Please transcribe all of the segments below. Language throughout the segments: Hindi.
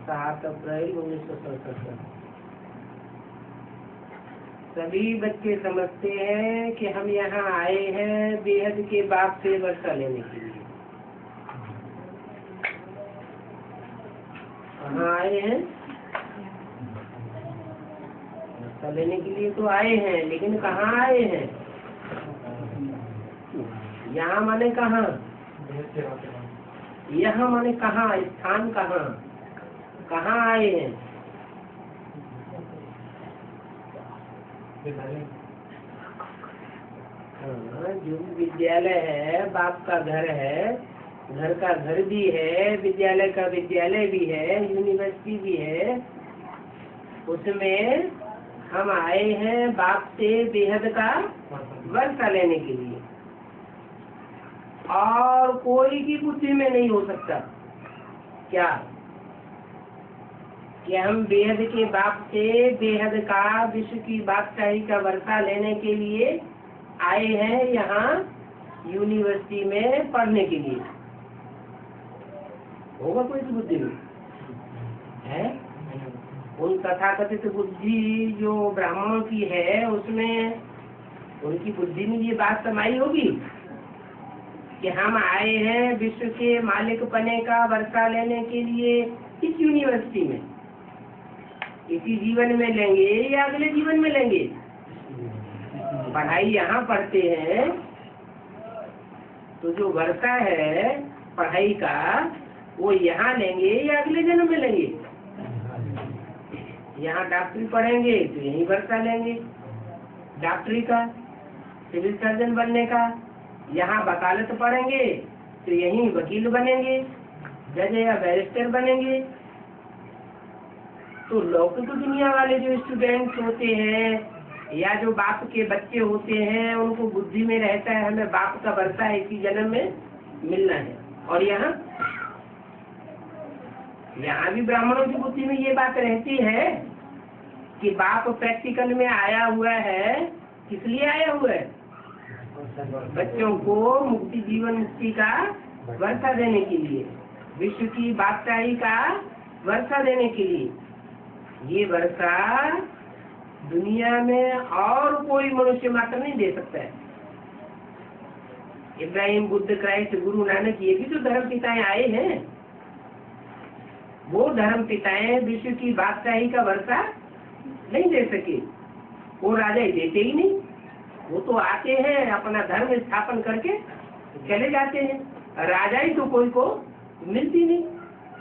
7 अप्रैल 1967। सभी बच्चे समझते हैं कि हम यहाँ आए हैं बेहद के बाप से वर्षा लेने के लिए। कहाँ आए हैं? वर्षा लेने के लिए तो आए हैं, लेकिन कहाँ आए हैं? यहाँ माने कहाँ? यहाँ माने कहाँ? स्थान कहाँ? कहाँ आए हैं? हाँ, जो विद्यालय है बाप का घर है, घर का घर भी है, विद्यालय का विद्यालय भी है, यूनिवर्सिटी भी है। उसमें हम आए हैं बाप से बेहद का वर्षा लेने के लिए। और कोई की बुद्धि में नहीं हो सकता क्या कि हम बेहद के बाप से बेहद का विश्व की बादशाही का वर्षा लेने के लिए आए हैं यहाँ यूनिवर्सिटी में पढ़ने के लिए। होगा कोई की बुद्धि में है? उन तथाकथित बुद्धि जो ब्राह्मणों की है उसमें उनकी बुद्धि में ये बात समाई होगी कि हम आए हैं विश्व के मालिक पने का वर्षा लेने के लिए इस यूनिवर्सिटी में। इसी जीवन में लेंगे या अगले जीवन में लेंगे? पढ़ाई यहाँ पढ़ते हैं तो जो वर्षा है पढ़ाई का वो यहाँ लेंगे या अगले जन्म में लेंगे? यहाँ डॉक्टरी पढ़ेंगे तो यही वर्षा लेंगे डॉक्टरी का, सिविल सर्जन बनने का। यहाँ वकालत पढ़ेंगे तो यहीं वकील बनेंगे, जज या बैरिस्टर बनेंगे। तो लौकिक दुनिया वाले जो स्टूडेंट्स होते हैं या जो बाप के बच्चे होते हैं उनको बुद्धि में रहता है हमें बाप का वर्षा इसी जन्म में मिलना है। और यहाँ भी ब्राह्मणों की बुद्धि में ये बात रहती है कि बाप प्रैक्टिकल में आया हुआ है। किस लिए आया हुआ है? बच्चों को मुक्ति जीवन मुक्ति का वर्षा देने के लिए, विश्व की बादशाही का वर्षा देने के लिए। ये वर्षा दुनिया में और कोई मनुष्य मात्र नहीं दे सकता है। इब्राहिम, बुद्ध, क्राइस्ट, गुरु नानक ये भी तो धर्म पिताएं आए हैं। वो धर्म पिताएं विश्व की बादशाही का वर्षा नहीं दे सके। वो राजा देते ही नहीं। वो तो आते हैं अपना धर्म स्थापन करके चले जाते हैं। राजा ही तो कोई को मिलती नहीं।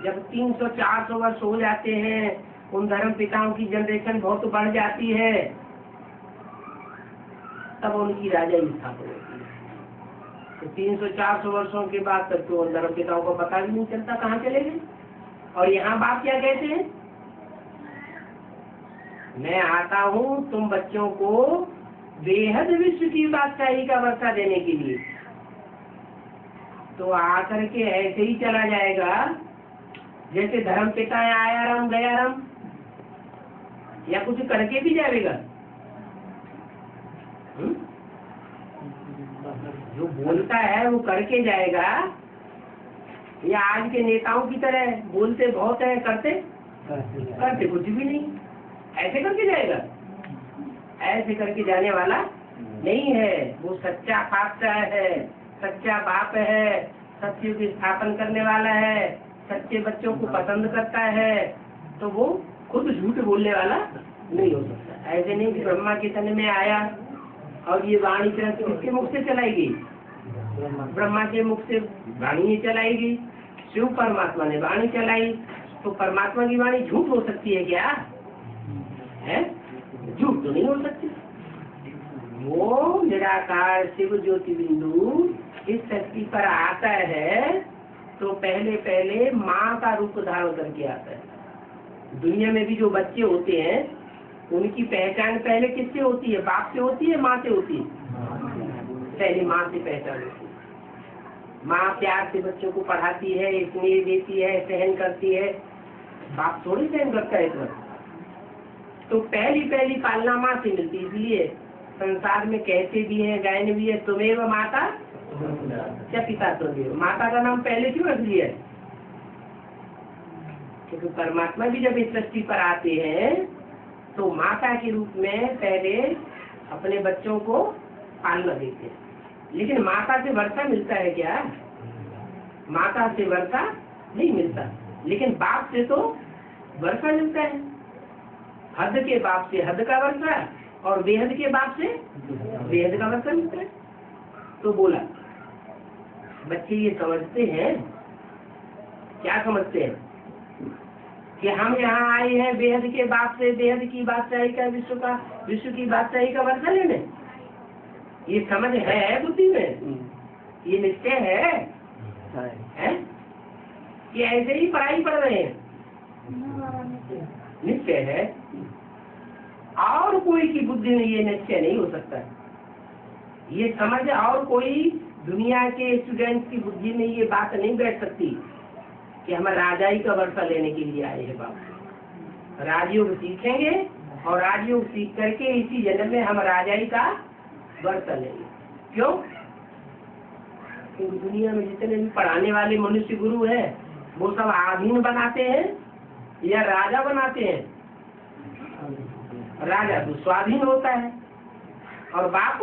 जब 300-400 वर्ष हो जाते हैं, उन धर्म पिताओं की जनरेशन बहुत बढ़ जाती है, तब उनकी राजा स्थापन होती है। तो 300-400 वर्षों के बाद तक तो उन धर्म पिताओं को पता भी नहीं चलता कहाँ चले गए। और यहाँ बाप क्या कहते हैं? मैं आता हूँ तुम बच्चों को बेहद विश्व की बादशाही का वर्षा देने के लिए। तो आकर के ऐसे ही चला जाएगा जैसे धर्म पिता आया राम गया राम, या कुछ करके भी जाएगा? जो बोलता है वो करके जाएगा, या आज के नेताओं की तरह बोलते बहुत है करते कुछ भी नहीं? ऐसे करके जाएगा? ऐसे करके जाने वाला नहीं है। वो सच्चा बादशाह है, सच्चा बाप है, सत्य की स्थापन करने वाला है, सच्चे बच्चों को पसंद करता है। तो वो खुद झूठ बोलने वाला नहीं हो सकता। ऐसे नहीं कि ब्रह्मा के तन में आया और ये वाणी किसके मुख से चलाई गई? ब्रह्मा के मुख से वाणी चलाई गई। शिव परमात्मा ने वाणी चलाई। तो परमात्मा की वाणी झूठ हो सकती है क्या? है? झूठ तो नहीं हो सकती। वो निराकार शिव ज्योति बिंदु इस शक्ति पर आता है तो पहले पहले माँ का रूप धारण करके आता है। दुनिया में भी जो बच्चे होते हैं उनकी पहचान पहले किससे होती है? बाप से होती है, माँ से होती है? पहले माँ से पहचान होती है। माँ प्यार से बच्चों को पढ़ाती है, स्नेह देती है, सहन करती है। बाप थोड़ी सहन करता है इतना। तो पहली पालना माँ से मिलती। इसलिए संसार में कहते भी है, गायन भी है, तुम्हें माता क्या पिता तुम्हें। माता का नाम पहले क्यों रख लिया है? क्योंकि परमात्मा भी जब इस सृष्टि पर आते हैं तो माता के रूप में पहले अपने बच्चों को पालना देते हैं। लेकिन माता से वर्षा मिलता है क्या? माता से वर्षा नहीं मिलता, लेकिन बाप से तो वर्षा मिलता है। हद के बाप से हद का वर्षा और बेहद के बाप से बेहद का वर्षा मिलता है। तो बोला बच्चे ये समझते हैं, क्या समझते हैं कि हम यहाँ आए हैं बेहद के बाप से बेहद की बादशाही का विश्व की बादशाही का वर्षा लेने। ये समझ है बुद्धि में, ये निश्चय है कि ऐसे ही पढ़ाई पढ़ रहे हैं? निश्चय है। और कोई की बुद्धि में ये निश्चय नहीं हो सकता। ये समझ और कोई दुनिया के स्टूडेंट की बुद्धि में ये बात नहीं बैठ सकती कि हम राजाई का वर्षा लेने के लिए आए हैं। बाप राजयोग सीखेंगे और राजयोग सीख करके इसी जन्म में हम राजाई का वर्षा लेंगे। क्यों? क्योंकि दुनिया में जितने भी पढ़ाने वाले मनुष्य गुरु हैं वो सब आधीन बनाते हैं या राजा बनाते हैं? राजा तो स्वाधीन होता है और बाप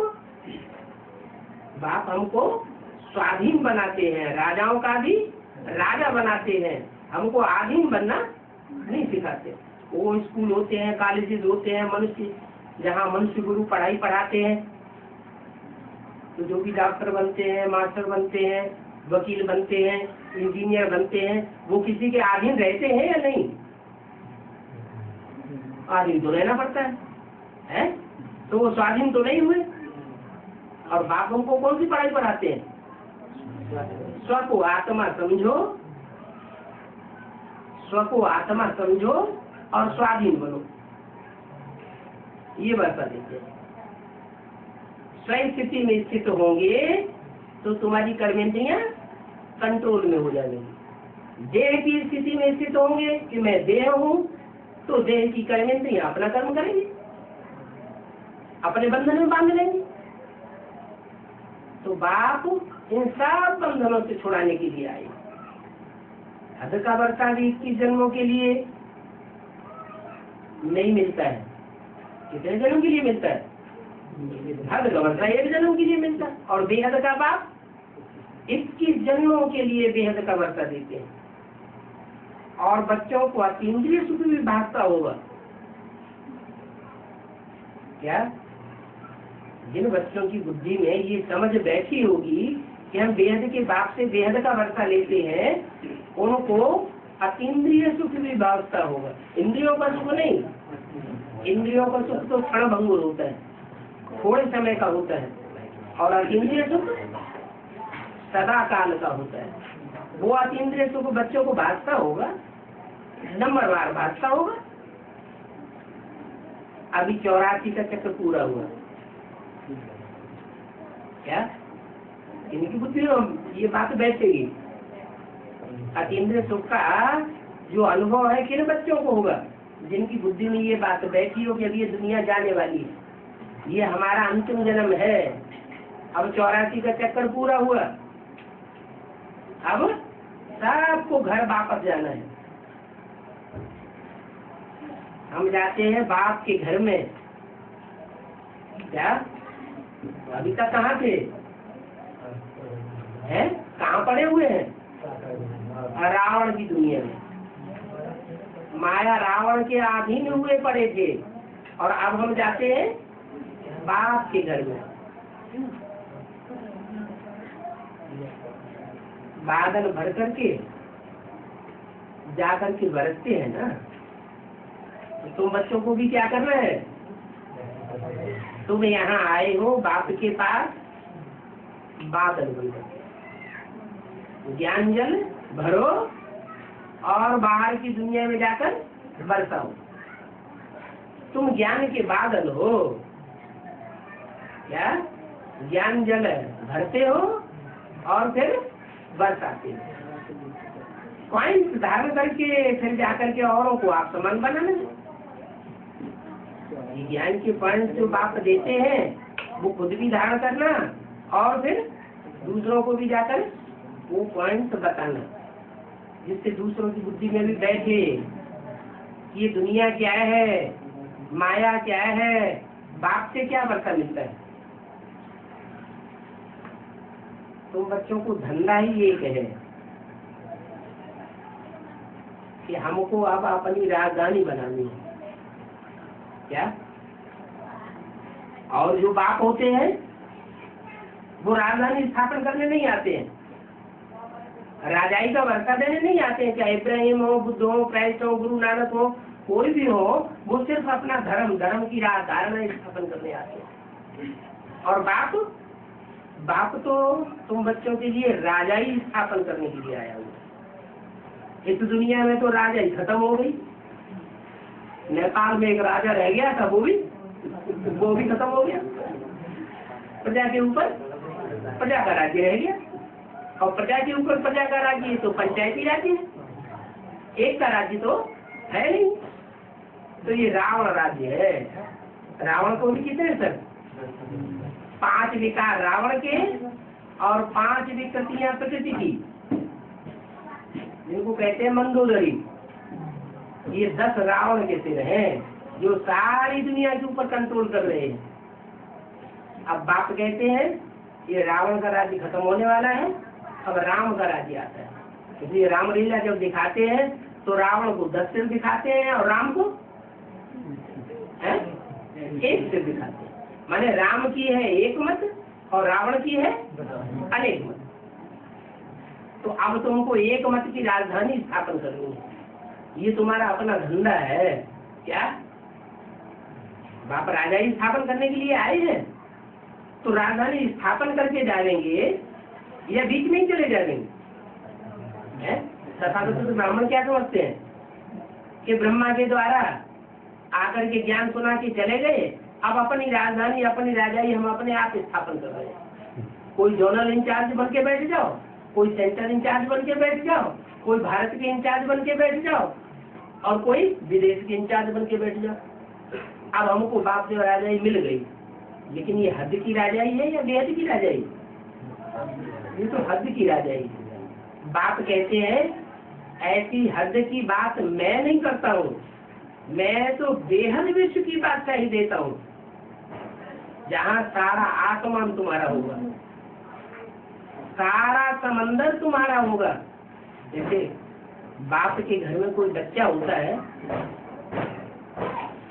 हमको स्वाधीन बनाते हैं। राजाओं का भी राजा बनाते हैं, हमको आधीन बनना नहीं सिखाते। वो स्कूल होते हैं, कॉलेजेस होते हैं, मनुष्य जहाँ मनुष्य गुरु पढ़ाई पढ़ाते हैं, तो जो भी डॉक्टर बनते हैं, मास्टर बनते हैं, वकील बनते हैं, इंजीनियर बनते हैं, वो किसी के अधीन रहते हैं या नहीं? अधीन तो रहना पड़ता है? तो वो स्वाधीन तो नहीं हुए। और बाप हमको कौन सी पढ़ाई पढ़ाते हैं? स्व को आत्मा समझो, स्व को आत्मा समझो और स्वाधीन बनो, ये वर्षा देते हैं। स्वयं स्थिति में स्थित होंगे तो तुम्हारी कर्मेंद्रियां कंट्रोल में हो जाएंगी। देह की स्थिति में स्थित होंगे कि मैं देह हूँ, तो देह की कर्मेंद्रियां अपना कर्म करेंगी, अपने बंधन में बांध लेंगे। तो बाप इन सब बंधनों से छुड़ाने के लिए आए। हद का वर्षा भी 21 जन्मों के लिए नहीं मिलता है। कितने जन्म के लिए मिलता है? हद का वर्षा 1 जन्म के लिए मिलता है। और बेहद का बाप 21 जन्मों के लिए बेहद का वर्षा देते हैं। और बच्चों को अतीन्द्रिय सुख भी भागता होगा क्या? जिन बच्चों की बुद्धि में ये समझ बैठी होगी कि हम बेहद के बाप से बेहद का वर्षा लेते हैं, उनको अतीन्द्रिय सुख भी भागता होगा। इंद्रियों का सुख नहीं, इंद्रियों का सुख तो क्षण भंगुर होता है, थोड़े समय का होता है, और अतीन्द्रिय सुख सदा काल का होता है। वो अतीन्द्रिय सुख बच्चों को भागता होगा, नंबरवार भागता होगा। अभी 84 का चक्र पूरा हुआ क्या? इनकी बुद्धि में ये बात बैठेगी। अतीन्द्रिय सुख का जो अनुभव है किन बच्चों को होगा? जिनकी बुद्धि में ये बात बैठी हो कि अब ये दुनिया जाने वाली है, ये हमारा अंतिम जन्म है, अब 84 का चक्कर पूरा हुआ, अब सबको घर वापस जाना है। हम जाते हैं बाप के घर में। क्या अभी तक कहाँ थे? हैं? कहाँ पड़े हुए हैं? रावण की दुनिया में, माया रावण के अधीन हुए पड़े थे। और अब हम जाते हैं बाप के घर में। बादल भर करके जा करके बरसते हैं ना, तो तुम बच्चों को भी क्या करना है? तुम यहाँ आए हो बाप के पास बादल बन करके, ज्ञान जल भरो और बाहर की दुनिया में जाकर बरसाओ। तुम ज्ञान के बादल हो क्या? ज्ञान जल भरते हो और फिर बरसाते हो। पॉइंट धारण करके फिर जाकर के औरों को आप समान बनाना। ज्ञान के पॉइंट जो बाप देते हैं वो खुद भी धारण करना और फिर दूसरों को भी जाकर वो पॉइंट बताना। जिससे दूसरों की बुद्धि में भी बैठे कि ये दुनिया क्या है, माया क्या है, बाप से क्या वर्षा मिलता है। तुम बच्चों को धंधा ही एक है कि हमको अब अपनी राजधानी बनानी है। क्या? और जो बाप होते हैं वो राजधानी स्थापन करने नहीं आते हैं, राजाई का वर्षा देने नहीं आते हैं। चाहे इब्राहिम हो, बुद्ध हो, क्राइस्ट हो, गुरु नानक हो, कोई भी हो, वो सिर्फ अपना धर्म की धारणा स्थापन करने आते हैं। और बाप तो तुम बच्चों के लिए राजाई स्थापन करने के लिए आया हुआ। इस दुनिया में तो राजाई खत्म हो गई। नेपाल में एक राजा रह गया था, वो भी खत्म हो गया। प्रजा के ऊपर प्रजा का राज्य रह गया, और प्रजा के ऊपर प्रजा का राज्य तो पंचायती राज्य है, एक का राज्य तो है नहीं। तो ये रावण राज्य है। रावण को भी कितने सर? 5 विकार रावण के और 5 विकृतियां प्रकृति की, जिनको कहते हैं मंदोदरी। ये 10 रावण के सिर हैं जो सारी दुनिया के ऊपर कंट्रोल कर रहे हैं। अब बाप कहते हैं ये रावण का राज्य खत्म होने वाला है, अब राम का राज्य आता है। इसलिए रामलीला जब दिखाते हैं तो रावण को 10 सिर दिखाते हैं और राम को 1 सिर दिखाते हैं। माने राम की है एक मत और रावण की है अनेक मत। तो अब तुमको एक मत की राजधानी स्थापन करनी है। ये तुम्हारा अपना धंधा है। क्या? बाप राजधानी स्थापन करने के लिए आए हैं, तो राजधानी स्थापन करके जाएंगे या बीच में ही चले जाएंगे? तथागत ब्राह्मण क्या समझते हैं कि ब्रह्मा के द्वारा आकर के ज्ञान सुना के चले गए, अब अपनी राजधानी अपनी राजाई हम अपने आप स्थापन कर रहे हैं। कोई जोनल इंचार्ज बन के बैठ जाओ, कोई सेंटर इंचार्ज बन के बैठ जाओ, कोई भारत के इंचार्ज बन के बैठ जाओ, और कोई विदेश के इंचार्ज बन के बैठ जाओ। अब हमको बाप से राजाई मिल गई, लेकिन ये हद की राजाई है या बेहद की राजाई? ये तो हद की राजाई है। बाप कहते हैं ऐसी हद की बात मैं नहीं करता हूँ, मैं तो बेहद विश्व की बात कही देता हूँ, जहाँ सारा आसमान तुम्हारा होगा, सारा समंदर तुम्हारा होगा। जैसे बाप के घर में कोई बच्चा होता है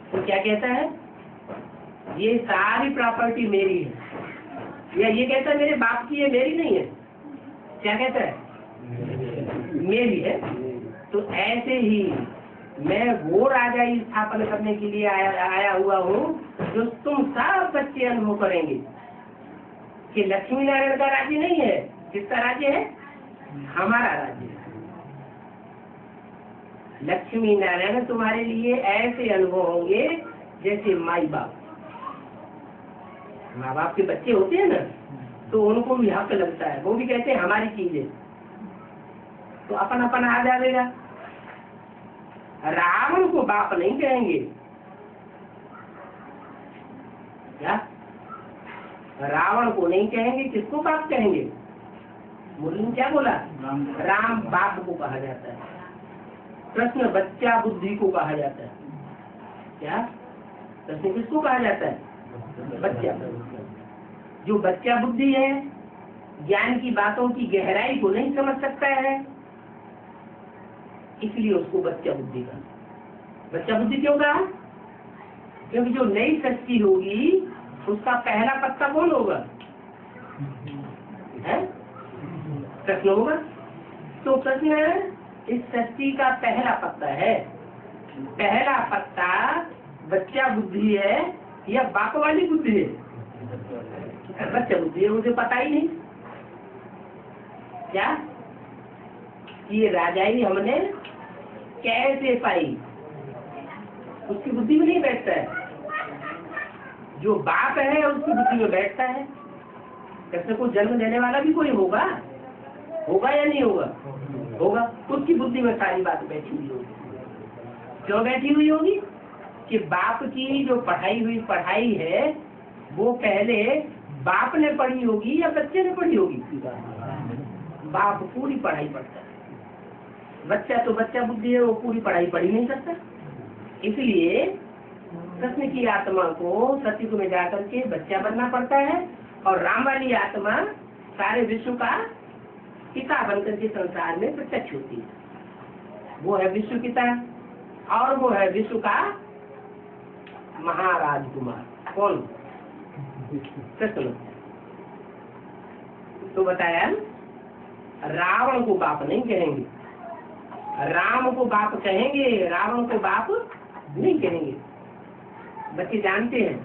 तो क्या कहता है? ये सारी प्रॉपर्टी मेरी है, या ये कहता है मेरे बाप की है, मेरी नहीं है? क्या कहता है? मेरी है। तो ऐसे ही मैं वो राजाई स्थापन करने के लिए आया हुआ हूँ जो तुम सब बच्चे अनुभव करेंगे कि लक्ष्मी नारायण का राज्य नहीं है। किसका राज्य है? हमारा राज्य है। लक्ष्मी नारायण तुम्हारे लिए ऐसे अनुभव होंगे जैसे माई बाप, माँ बाप के बच्चे होते हैं ना, तो उनको भी हक लगता है, वो भी कहते हैं हमारी चीज है, तो अपन आ जाएगा। रावण को बाप नहीं कहेंगे। क्या? रावण को नहीं कहेंगे, किसको बाप कहेंगे? मुरली ने क्या बोला? राम बाप को कहा जाता है। कृष्ण बच्चा बुद्धि को कहा जाता है। क्या? कृष्ण किसको कहा जाता है? बच्चा। जो बच्चा बुद्धि है, ज्ञान की बातों की गहराई को नहीं समझ सकता है, इसलिए उसको बच्चा बुद्धि का। बच्चा बुद्धि क्यों कहा? क्योंकि जो नई सृष्टि होगी उसका पहला पत्ता कौन होगा? कृष्ण होगा। तो कृष्ण इस सृष्टि का पहला पत्ता है। पहला पत्ता बच्चा बुद्धि है या बाप वाली बुद्धि है? बच्चा बुद्धि है, मुझे पता ही नहीं। क्या? ये राजाई हमने कैसे पाई? उसकी बुद्धि में नहीं बैठता है। जो बाप है उसकी बुद्धि में बैठता है। कृष्ण को जन्म देने वाला भी कोई होगा या नहीं होगा? होगा। उसकी बुद्धि में सारी बात बैठी हुई होगी। क्यों बैठी हुई होगी? कि बाप की जो पढ़ाई हुई पढ़ाई है वो पहले बाप ने पढ़ी होगी या बच्चे ने पढ़ी होगी? बाप पूरी पढ़ाई पढ़ता है। बच्चा तो बच्चा बुद्धि है, वो पूरी पढ़ाई पढ़ ही नहीं सकता। इसलिए कृष्ण की आत्मा को सतयुग में जाकर के बच्चा बनना पड़ता है, और राम वाली आत्मा सारे विश्व का पिता बनकर के संसार में प्रत्यक्ष होती है। वो है विश्व पिता, और वो है विश्व का महाराजकुमार। कौन? कृष्ण। तो बताया रावण को बाप नहीं कहेंगे, राम को बाप कहेंगे, रावण को बाप नहीं कहेंगे। बच्चे जानते हैं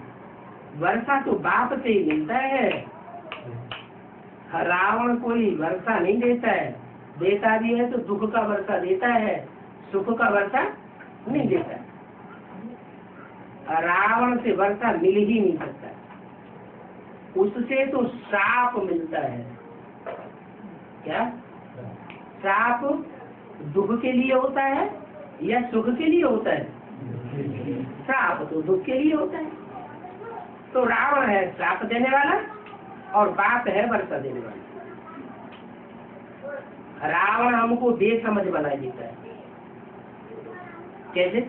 वर्षा तो बाप से ही मिलता है, रावण कोई वर्षा नहीं देता है, देता भी है तो दुख का वर्षा देता है, सुख का वर्षा नहीं देता है। रावण से वर्षा मिल ही नहीं सकता, उससे तो श्राप मिलता है। क्या श्राप दुख के लिए होता है या सुख के लिए होता है? श्राप तो दुख के लिए होता है। तो रावण है श्राप देने वाला और बाप है वर्षा देने वाला। रावण हमको बेसमझ बना देता है। कैसे?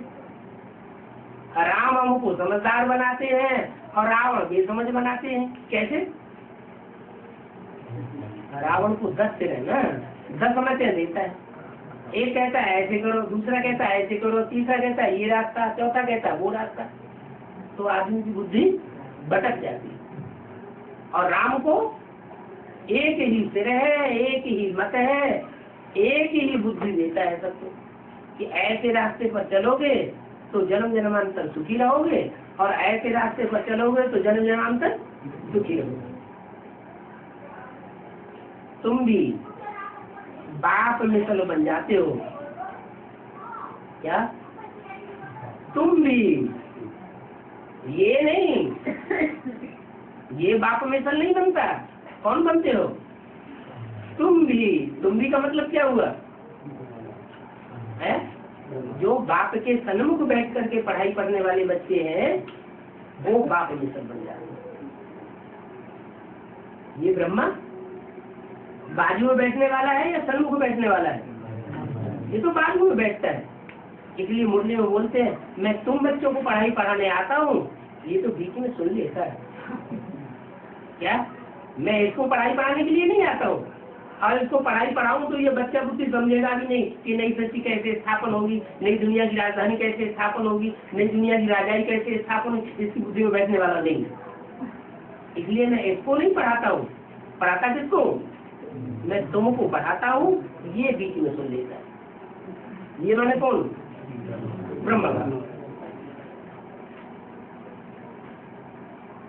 राम हमको समझदार बनाते हैं और रावण बेसमझ बनाते हैं। कैसे? रावण को 10 सिर है ना, 10 समझते देता है। एक कहता है ऐसे करो, दूसरा कहता है ऐसे करो, तीसरा कहता है ये रास्ता, चौथा कहता है वो रास्ता। तो आदमी की बुद्धि भटक जाती है। और राम को एक ही सिर है, एक ही मत है, एक ही बुद्धि देता है सबको कि ऐसे रास्ते पर चलोगे तो जन्म जन्मांतर सुखी रहोगे, और ऐसे रास्ते पर चलोगे तो जन्म जन्मांतर सुखी रहोगे। तुम भी बाप मिसल बन जाते हो क्या? तुम भी ये नहीं, ये बाप मिसल नहीं बनता। कौन बनते हो? तुम भी का मतलब क्या हुआ है? जो बाप के सन्मुख बैठ करके पढ़ाई पढ़ने वाले बच्चे हैं वो बाप मिसल बन जाते हैं। ये ब्रह्मा बाजू में बैठने वाला है या सन्मुख बैठने वाला है? ये तो बाजू में बैठता है। इसलिए मुरली में बोलते हैं मैं तुम बच्चों को पढ़ाई पढ़ाने आता हूँ, ये तो बीच में सुन लेता है। क्या मैं इसको पढ़ाई पढ़ाने के लिए नहीं आता हूँ, और इसको पढ़ाई पढ़ाऊँ तो ये बच्चा बुद्धि समझेगा भी नहीं कि नई सृष्टि कैसे स्थापन होगी, नई दुनिया की राजधानी कैसे स्थापन होगी, नई दुनिया की राजाई कैसे स्थापन होगी, इसकी बुद्धि में बैठने वाला नहीं। इसलिए मैं इसको नहीं पढ़ाता हूँ। पढ़ाता किसको? मैं तुमको पढ़ाता हूँ, ये बीच में सुन लेता है। ये मैंने कौन? ब्रह्मा।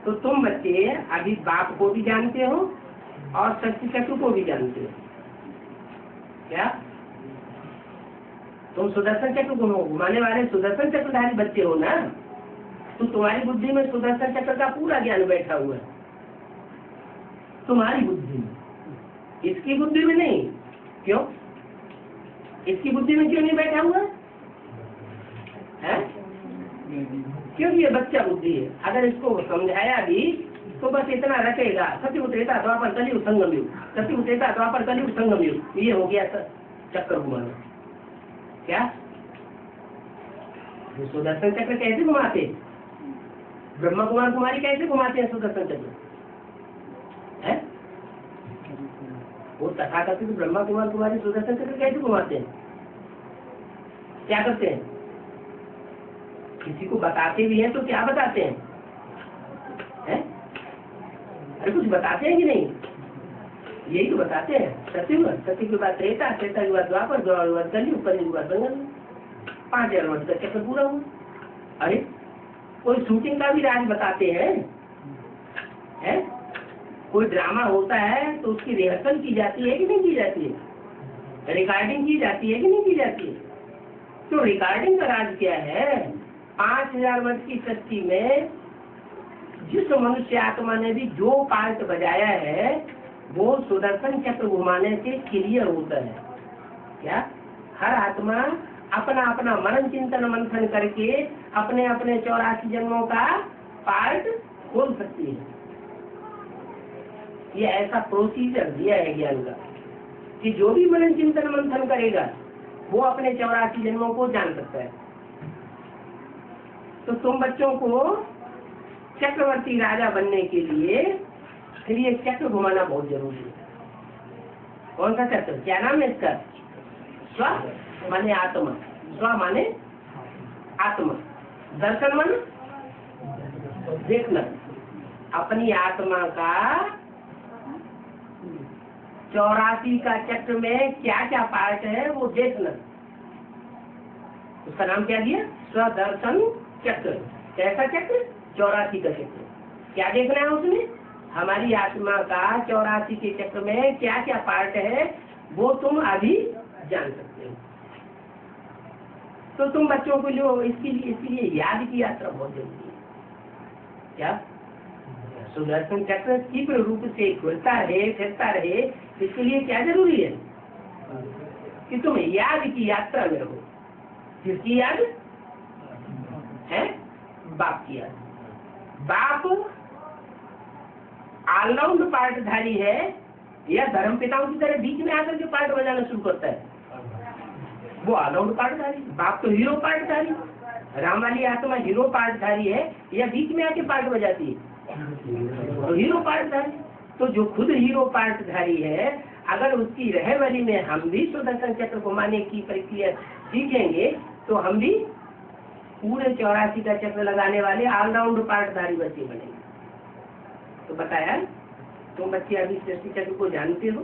तो तुम बच्चे अभी बाप को भी जानते हो और शक्ति चक्र को भी जानते हो। क्या तुम सुदर्शन चक्र को घुमाने वाले सुदर्शन चक्रधारी बच्चे हो ना? तो तुम्हारी बुद्धि में सुदर्शन चक्र का पूरा ज्ञान बैठा हुआ है। तुम्हारी बुद्धि में, इसकी बुद्धि में नहीं। क्यों? इसकी बुद्धि में क्यों नहीं बैठा हुआ है? क्योंकि ये बच्चा बुद्धि है। अगर इसको समझाया भी तो बस इतना रखेगा, सत्युग त्रेता द्वापर कलयुग संगम युग, सत्युग त्रेता द्वापर कलयुग संगम युग, ये हो गया चक्कर घुमाना। क्या ये सुदर्शन चक्र कैसे घुमाते? ब्रह्मा कुमार कुमारी कैसे घुमाते हैं सुदर्शन चक्र? है वो तथाकथित ब्रह्मा कुमार कुमारी सुदर्शन चक्र कैसे घुमाते हैं? क्या करते हैं? किसी को बताते भी हैं तो क्या बताते हैं? अरे कुछ बताते हैं कि नहीं? यही तो बताते हैं। सत्युग, सत्युग के बाद त्रेता, त्रेता के बाद द्वापर, द्वापर के बाद कलयुग, कलयुग के बाद संगम। 5000 वर्ष का चक्कर पूरा हुआ। अरे कोई शूटिंग का भी राज बताते हैं? कोई ड्रामा होता है तो उसकी रिहर्सल की जाती है कि नहीं की जाती है? रिकॉर्डिंग की जाती है कि नहीं की जाती है? तो रिकॉर्डिंग का राज क्या है? 5000 वर्ष की सृष्टि में जिस मनुष्य आत्मा ने भी जो पार्ट बजाया है वो सुदर्शन चक्र घुमाने से क्लियर होता है। क्या हर आत्मा अपना अपना मनन चिंतन मंथन करके अपने अपने 84 जन्मों का पार्ट खोल सकती है। ये ऐसा प्रोसीजर दिया है ज्ञान का कि जो भी मनन चिंतन मंथन करेगा वो अपने 84 जन्मों को जान सकता है। तो तुम बच्चों को चक्रवर्ती राजा बनने के लिए फिर ये चक्र घुमाना बहुत जरूरी है। कौन सा चक्र, क्या नाम है इसका? स्व माने आत्मा, स्व माने आत्मा, दर्शन मन देखना, अपनी आत्मा का 84 का चक्र में क्या क्या पार्ट है वो देखना। उसका नाम क्या दिया? स्वदर्शन चक्र। कैसा चक्र? 84 का चक्र। क्या देखना है उसमें? हमारी आत्मा का 84 के चक्र में क्या क्या पार्ट है वो तुम अभी जान सकते हो। तो तुम बच्चों को जो इसलिए याद की यात्रा बहुत जरूरी है। क्या? सुदर्शन चक्र तीव्र रूप से खुलता रहे, फिरता रहे, इसके लिए क्या जरूरी है? कि तुम याद की यात्रा में रहो। किसकी याद है? बाप की याद। बाप ऑलराउंड पार्टधारी है या धर्म पिताओं की तरह बीच में आकर के पार्ट बजाना शुरू करता है? वो ऑलराउंड पार्टधारी। बाप तो हीरो पार्टधारी, राम वाली आत्मा हीरो पार्टधारी है या बीच में आके पार्ट बजाती है? तो हीरो पार्टधारी। तो जो खुद हीरो पार्टधारी है, अगर उसकी रहबरी में हम भी सुदर्शन चक्र घुमाने की प्रक्रिया सीखेंगे तो हम भी पूरे 84 का चक्र लगाने वाले ऑलराउंड पार्टधारी बच्चे बनेंगे। तो बताया तुम बच्चे अभी सृष्टि चक्र को जानते हो,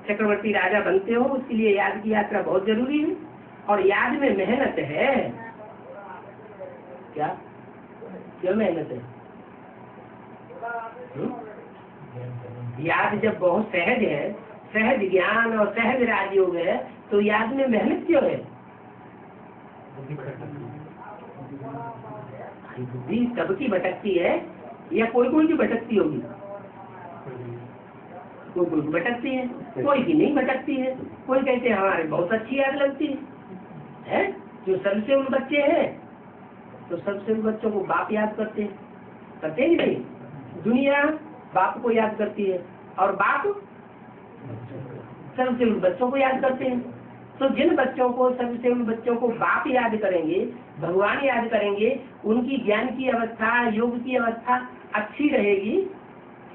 चक्रवर्ती राजा बनते हो, उसके लिए याद की यात्रा बहुत जरूरी है। और याद में मेहनत है। क्या क्या मेहनत है? याद जब बहुत सहज है, सहज ज्ञान और सहज राजयोग है, तो याद में मेहनत क्यों है? बुद्धि सबकी भटकती है या कोई कोई की भटकती होगी? कोई कोई की भटकती है, कोई की नहीं भटकती है। कोई कहते हैं हमारे बहुत अच्छी याद लगती है। जो सबसे उन बच्चे हैं तो सबसे उन बच्चों को बाप याद करते हैं कि नहीं? दुनिया बाप को याद करती है और बाप सबसे उन बच्चों को याद करते हैं। तो जिन बच्चों को सबसे उन बच्चों को बाप याद करेंगे, भगवान याद करेंगे, उनकी ज्ञान की अवस्था, योग की अवस्था अच्छी रहेगी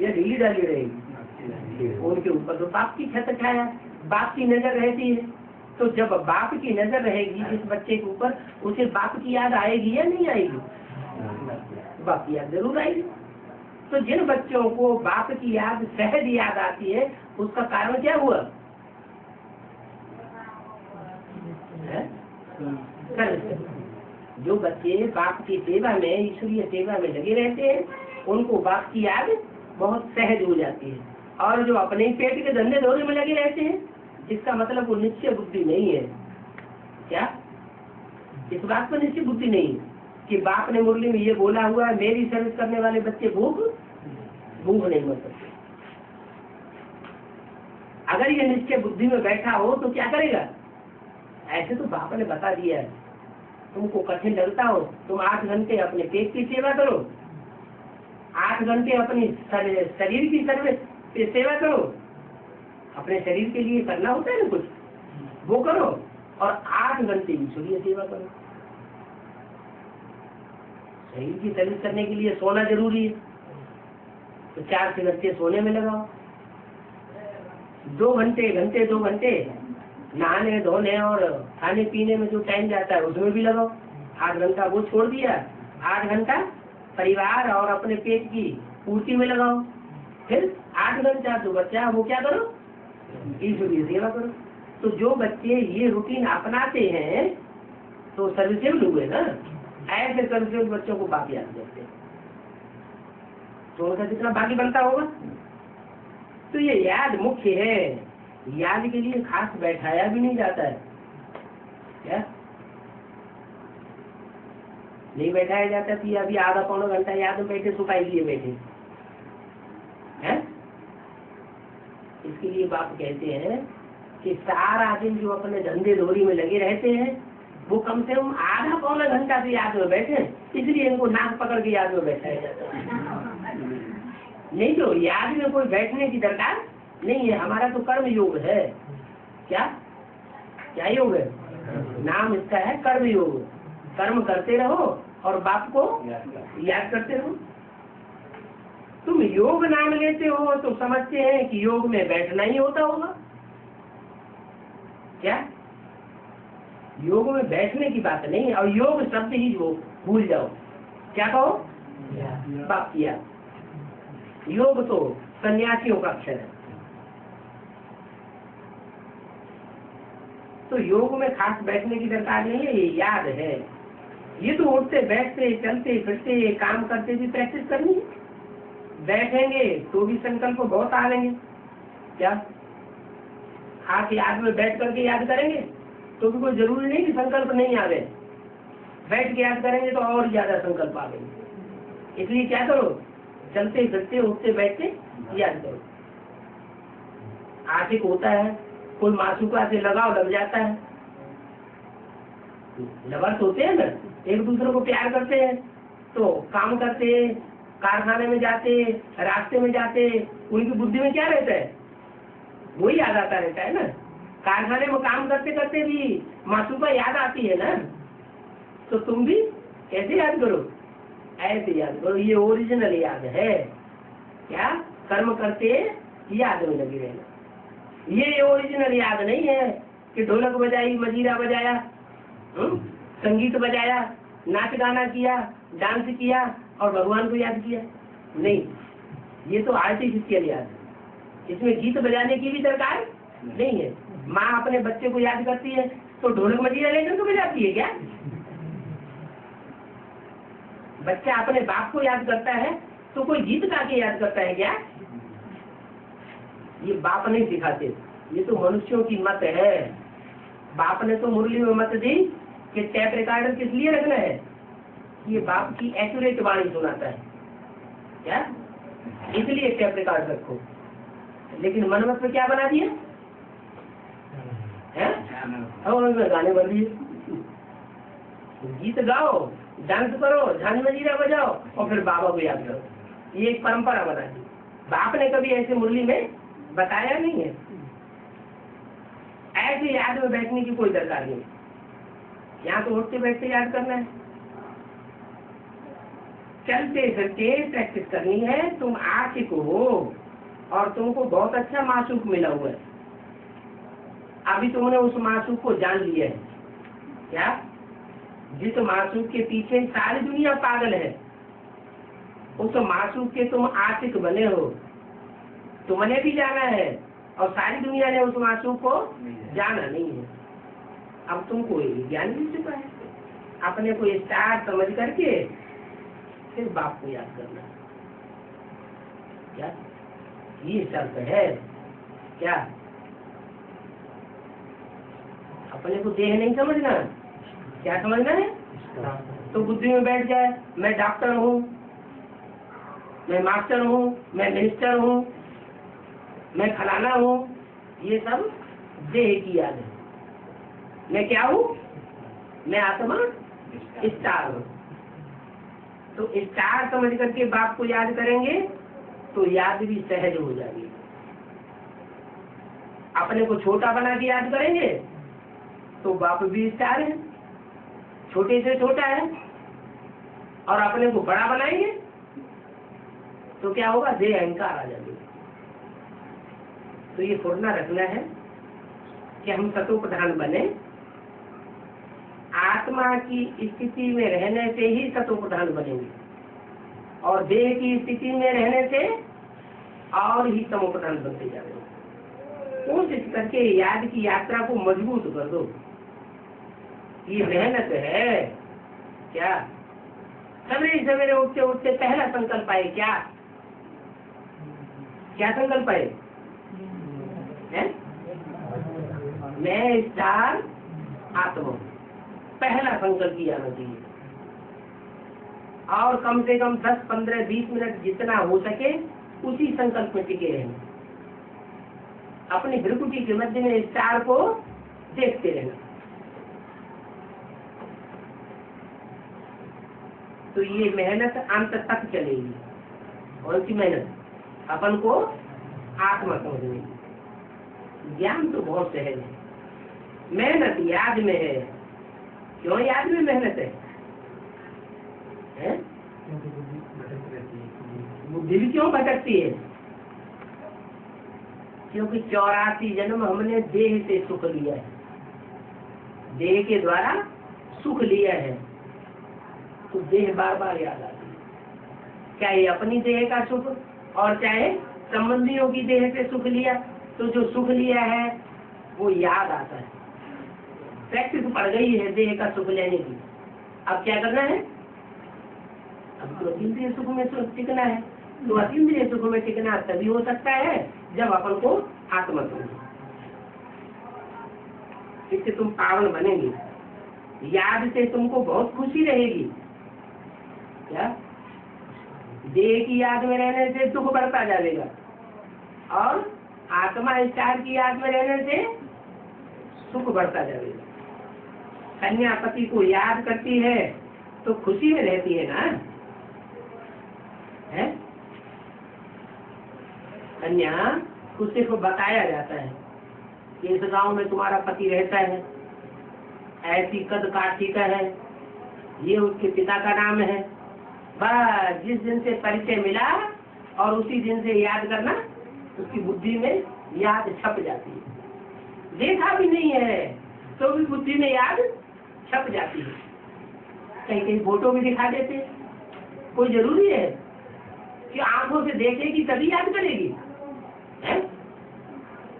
या ढीली ढाली रहेगी? उनके ऊपर तो बाप की छत्र छाया, बाप की नजर रहती है। तो जब बाप की नजर रहेगी जिस बच्चे के ऊपर, उसे बाप की याद आएगी या नहीं आएगी? बाप की याद जरूर आएगी। तो जिन बच्चों को बाप की याद सहज याद आती है, उसका कारण क्या हुआ? जो बच्चे बाप की सेवा में, ईश्वरीय सेवा में लगे रहते हैं, उनको बाप की याद बहुत सहज हो जाती है। और जो अपने पेट के धंधे धोने में लगे रहते हैं, जिसका मतलब वो निश्चय बुद्धि नहीं है। क्या? इस बात पर निश्चय बुद्धि नहीं है कि बाप ने मुरली में ये बोला हुआ है, मेरी सर्विस करने वाले बच्चे भूख नहीं मर सकते। अगर ये निश्चय बुद्धि में बैठा हो तो क्या करेगा? ऐसे तो बाप ने बता दिया है, तुमको कठिन लगता हो, तुम 8 घंटे अपने पेट की सेवा करो, 8 घंटे अपनी शरीर की सेवा करो। अपने शरीर के लिए करना होता है ना कुछ, वो करो, और 8 घंटे ईश्वरीय सेवा करो। शरीर की सर्विस करने के लिए सोना जरूरी है, तो 4 घंटे सोने में लगाओ। 2 घंटे नहाने धोने और खाने पीने में जो टाइम जाता है उसमें भी लगाओ। 8 घंटा वो छोड़ दिया, 8 घंटा परिवार और अपने पेट की पूर्ति में लगाओ। फिर 8 घंटा जो बच्चा वो क्या करो? ईश्वरीय सेवा करो। तो जो बच्चे ये रूटीन अपनाते हैं तो सर्विसेबल हुए ना। ऐसे सर्विसेबल बच्चों को बाप याद करते हैं, तो उनका कितना भाग्य बनता होगा। तो ये याद मुख्य है। याद के लिए खास बैठाया भी नहीं जाता है। क्या नहीं बैठाया जाता? कि अभी आधा पौना घंटा याद में बैठे, सुपाई लिए बैठे हैं। इसके लिए बाप कहते हैं कि सारा दिन जो अपने धंधे धोरी में लगे रहते हैं, वो कम से कम आधा पौना घंटा से याद में बैठे, इसलिए इनको नाक पकड़ के याद में बैठाया जाता है। नहीं तो याद में कोई बैठने की दरकार नहीं है। हमारा तो कर्म योग है। क्या क्या योग है? नाम इसका है कर्म योग। कर्म करते रहो और बाप को याद करते रहो। तुम योग नाम लेते हो तो समझते हैं कि योग में बैठना ही होता होगा। क्या? योग में बैठने की बात नहीं है। और योग शब्द ही जो भूल जाओ। क्या कहो? बाप किया। योग तो सन्यासियों का अक्षर है। तो योग में खास बैठने की दरकार नहीं है, ये याद है। ये तो उठते बैठते चलते फिरते काम करते भी प्रैक्टिस करनी है। बैठेंगे तो भी संकल्प बहुत आ लेंगे। क्या? हाथ याद में बैठ करके याद करेंगे तो भी कोई जरूरी नहीं कि संकल्प नहीं आवे। बैठ के याद करेंगे तो और ज्यादा संकल्प आवेंगे। इसलिए क्या करो? चलते फिरते उठते बैठते याद करो। आशिक होता है, कोई मासूका से लगाव लग जाता है। लवर्स होते हैं ना, एक दूसरे को प्यार करते हैं तो काम करते, कारखाने में जाते, रास्ते में जाते, उनकी बुद्धि में क्या रहता है? वही याद आता रहता है ना। कारखाने में काम करते करते भी मासूका याद आती है ना। तो तुम भी कैसे याद करो? ऐसे याद करो। ये ओरिजिनल याद है। क्या? कर्म करते याद में लगे रहना। ये ओरिजिनल याद नहीं है कि ढोलक बजाई, मजीरा बजाया, संगीत बजाया, नाच गाना किया, डांस किया और भगवान को याद किया। नहीं, ये तो आर्टिफिशियल याद है। इसमें गीत बजाने की भी दरकार नहीं है। माँ अपने बच्चे को याद करती है तो ढोलक मजीरा लेकर के बजाती है क्या? बच्चा अपने बाप को याद करता है तो कोई गीत गा के याद करता है क्या? ये बाप नहीं सिखाते, ये तो मनुष्यों की मत है। बाप ने तो मुरली में मत दी कि टेप रिकॉर्डर किस लिए रखना है? ये बाप की एक्यूरेट वाणी सुनाता है। क्या? इसलिए टेप रिकॉर्ड रखो। लेकिन मनमत में क्या बना दिया है? गाने बन दिए। गीत गाओ, डांस करो, झांझ मजीरा बजाओ और फिर बाबा को याद करो। ये एक परंपरा बना दी। बाप ने कभी ऐसे मुरली में बताया नहीं है। ऐसे याद में बैठने की कोई दरकार नहीं। यहाँ तो उठते बैठते याद करना है। चलते फिरते प्रैक्टिस करनी है। तुम आशिक हो और तुमको बहुत अच्छा मासूक मिला हुआ है। अभी तुमने उस मासूक को जान लिया है। क्या? जिस मासूक के पीछे सारी दुनिया पागल है, उस मासूक के तुम आशिक बने हो। तुमने भी जाना है और सारी दुनिया ने उस मासूक को जाना नहीं है। अब तुमको ज्ञान मिल चुका है। अपने को स्टार समझ करके फिर बाप को याद करना। क्या? ये शर्त है। क्या? अपने को देह नहीं समझना। क्या समझना है? तो बुद्धि में बैठ जाए, मैं डॉक्टर हूँ, मैं मास्टर हूँ, मैं मिनिस्टर हूँ, मैं फलाना हूँ। ये सब देह की याद है। मैं क्या हूँ? मैं आत्मा स्टार हूँ। तो स्टार समझ करके बाप को याद करेंगे तो याद भी सहज हो जाएगी। अपने को छोटा बना के याद करेंगे तो बाप भी स्टार है, छोटे से छोटा है। और अपने को बड़ा बनाएंगे तो क्या होगा? देह अहंकार आ जाएगा। तो ये फुरना रखना है कि हम सतो प्रधान बने। आत्मा की स्थिति में रहने से ही सतो प्रधान बनेंगे और देह की स्थिति में रहने से और ही तमो प्रधान बनते जाएंगे। कोशिश करके याद की यात्रा को मजबूत कर दो। ये मेहनत है। क्या? सवेरे सवेरे उठते उठते पहला संकल्प आए क्या? क्या संकल्प है? मैं स्टार आत्मा। पहला संकल्प किया आना चाहिए। और कम से कम 10, 15, 20 मिनट जितना हो सके उसी संकल्प में टिके रहना। अपनी भ्रुकुटी के मध्य में स्टार को देखते रहना। तो ये मेहनत अंत तक चलेगी। कौन सी मेहनत? अपन को आत्मा समझने की। ज्ञान तो बहुत सहज है। मेहनत याद में है। क्यों याद में मेहनत है? बुद्धि भी क्यों भटकती है? क्योंकि 84 जन्म हमने देह से सुख लिया है, देह के द्वारा सुख लिया है, तो देह बार बार याद आती है। चाहे अपनी देह का सुख और चाहे संबंधियों की देह से सुख लिया, तो जो सुख लिया है वो याद आता है। प्रैक्टिस पड़ गई है देह का सुख लेने की। अब क्या करना है? अब तो अतीन्द्रिय सुख में टिकना है। तो अतीन्द्रिय सुख में टिकना तभी हो सकता है जब अपन को आत्मा समझो। इससे तुम पावन बनेंगे। याद से तुमको बहुत खुशी रहेगी। क्या? देह की याद में रहने से दुख बढ़ता जाएगा, और आत्मा विचार की याद में रहने से सुख बढ़ता जाएगा। कन्या पति को याद करती है तो खुशी में रहती है ना, है? कन्या खुशी को बताया जाता है कि इस गांव में तुम्हारा पति रहता है, ऐसी कद काठी का है, ये उसके पिता का नाम है। बस जिस दिन से परिचय मिला और उसी दिन से याद करना उसकी बुद्धि में याद छप जाती है। देखा भी नहीं है तो भी बुद्धि में याद छप जाती है। कहीं कहीं फोटो भी दिखा देते। कोई जरूरी है कि आंखों से देखेगी तभी याद करेगी? है?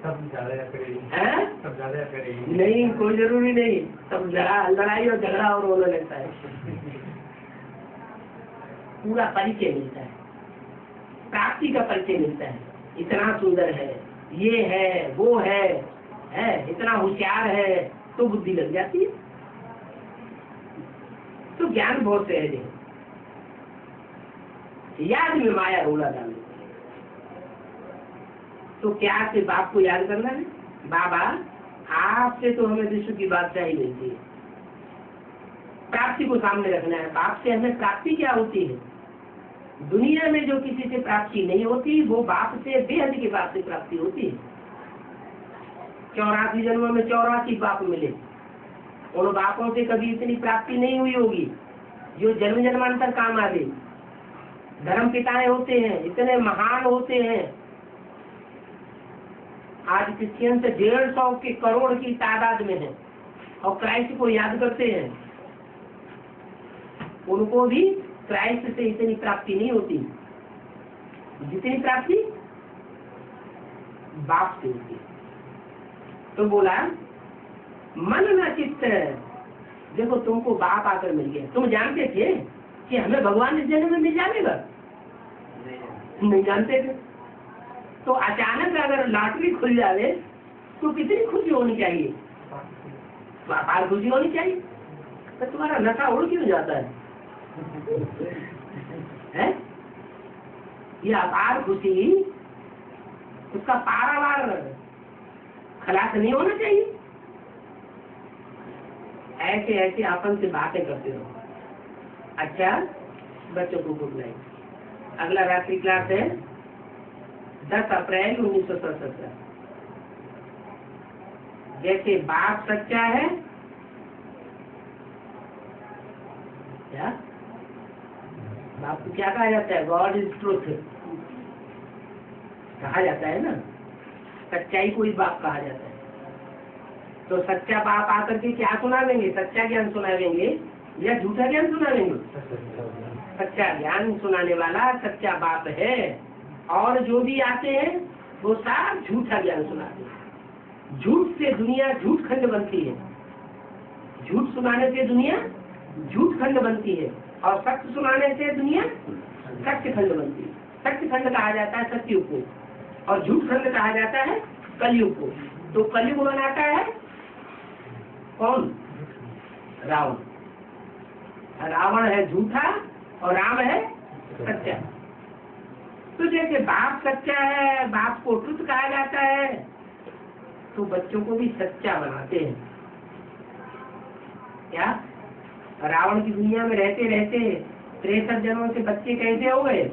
सब ज्यादा याद करेगी। है? सब ज्यादा याद करेगी। नहीं, कोई जरूरी नहीं। सब लड़ाई और झगड़ा और होने लगता है। पूरा परिचय मिलता है, प्राप्ति का परिचय मिलता है। इतना सुंदर है, ये है, वो है, इतना होशियार है, तो बुद्धि लग जाती है। तो ज्ञान बहुत सहज है। याद में माया रोला डाल। तो क्या से बाप को याद करना है? बाबा आपसे तो हमें विश्व की बादशाही मिलती है। प्राप्ति को सामने रखना है। बाप से हमें प्राप्ति क्या होती है? दुनिया में जो किसी से प्राप्ति नहीं होती वो बाप से, बेहद के बाप से प्राप्ति होती है। 84 जन्मों में 84 बाप मिले। उन बापों से कभी इतनी प्राप्ति नहीं हुई होगी जो जन्म जन्मांतर काम आ गई। धर्म पिताएं होते हैं, इतने महान होते हैं। आज क्रिश्चियन से 150 के करोड़ की तादाद में है और क्राइस्ट को याद करते हैं। उनको भी क्राइस्ट से इतनी प्राप्ति नहीं होती जितनी प्राप्ति बाप से होती। तो बोला मन न चित्त। देखो तुमको बाप आकर मिल गया। तुम जानते थे कि हमें भगवान इस जन्म में मिल जाएगा? नहीं जानते थे। तो अचानक अगर लॉटरी खुल जाए तो कितनी खुशी होनी चाहिए? अपार खुशी होनी चाहिए। तो तुम्हारा नशा उड़ क्यों जाता है? है? ये अपार खुशी, उसका पारावार खलास नहीं होना चाहिए। ऐसे ऐसे आपन से बातें करते रहो। अच्छा, बच्चों को गुड नाइट। अगला रात्रि क्लास है 10 अप्रैल 1977। जैसे बाप सच्चा है, क्या बाप को क्या कहा जाता है? गॉड इज ट्रूथ कहा जाता है ना। सच्चाई को ही बाप कहा जाता है। तो सच्चा बाप आकर के क्या सुना देंगे? सच्चा ज्ञान सुना देंगे या झूठा ज्ञान सुना देंगे? सच्चा ज्ञान सुनाने वाला सच्चा बाप है। और जो भी आते हैं वो सब झूठा ज्ञान सुनाते हैं। झूठ से दुनिया झूठ खंड बनती है। झूठ सुनाने से दुनिया झूठ खंड बनती है और सत्य सुनाने से दुनिया सत्य खंड बनती है। सत्य खंड कहा जाता है सत्युग को, और झूठ खंड कहा जाता है कलयुग को। तो कलयुग बनाता है कौन? रावण। रावण है झूठा और राम है सच्चा। तो जैसे बाप सच्चा है, बाप को ट्रुथ कहा जाता है, तो बच्चों को भी सच्चा बनाते हैं। क्या रावण की दुनिया में रहते रहते 63 जन्मों से बच्चे कैसे हो गए?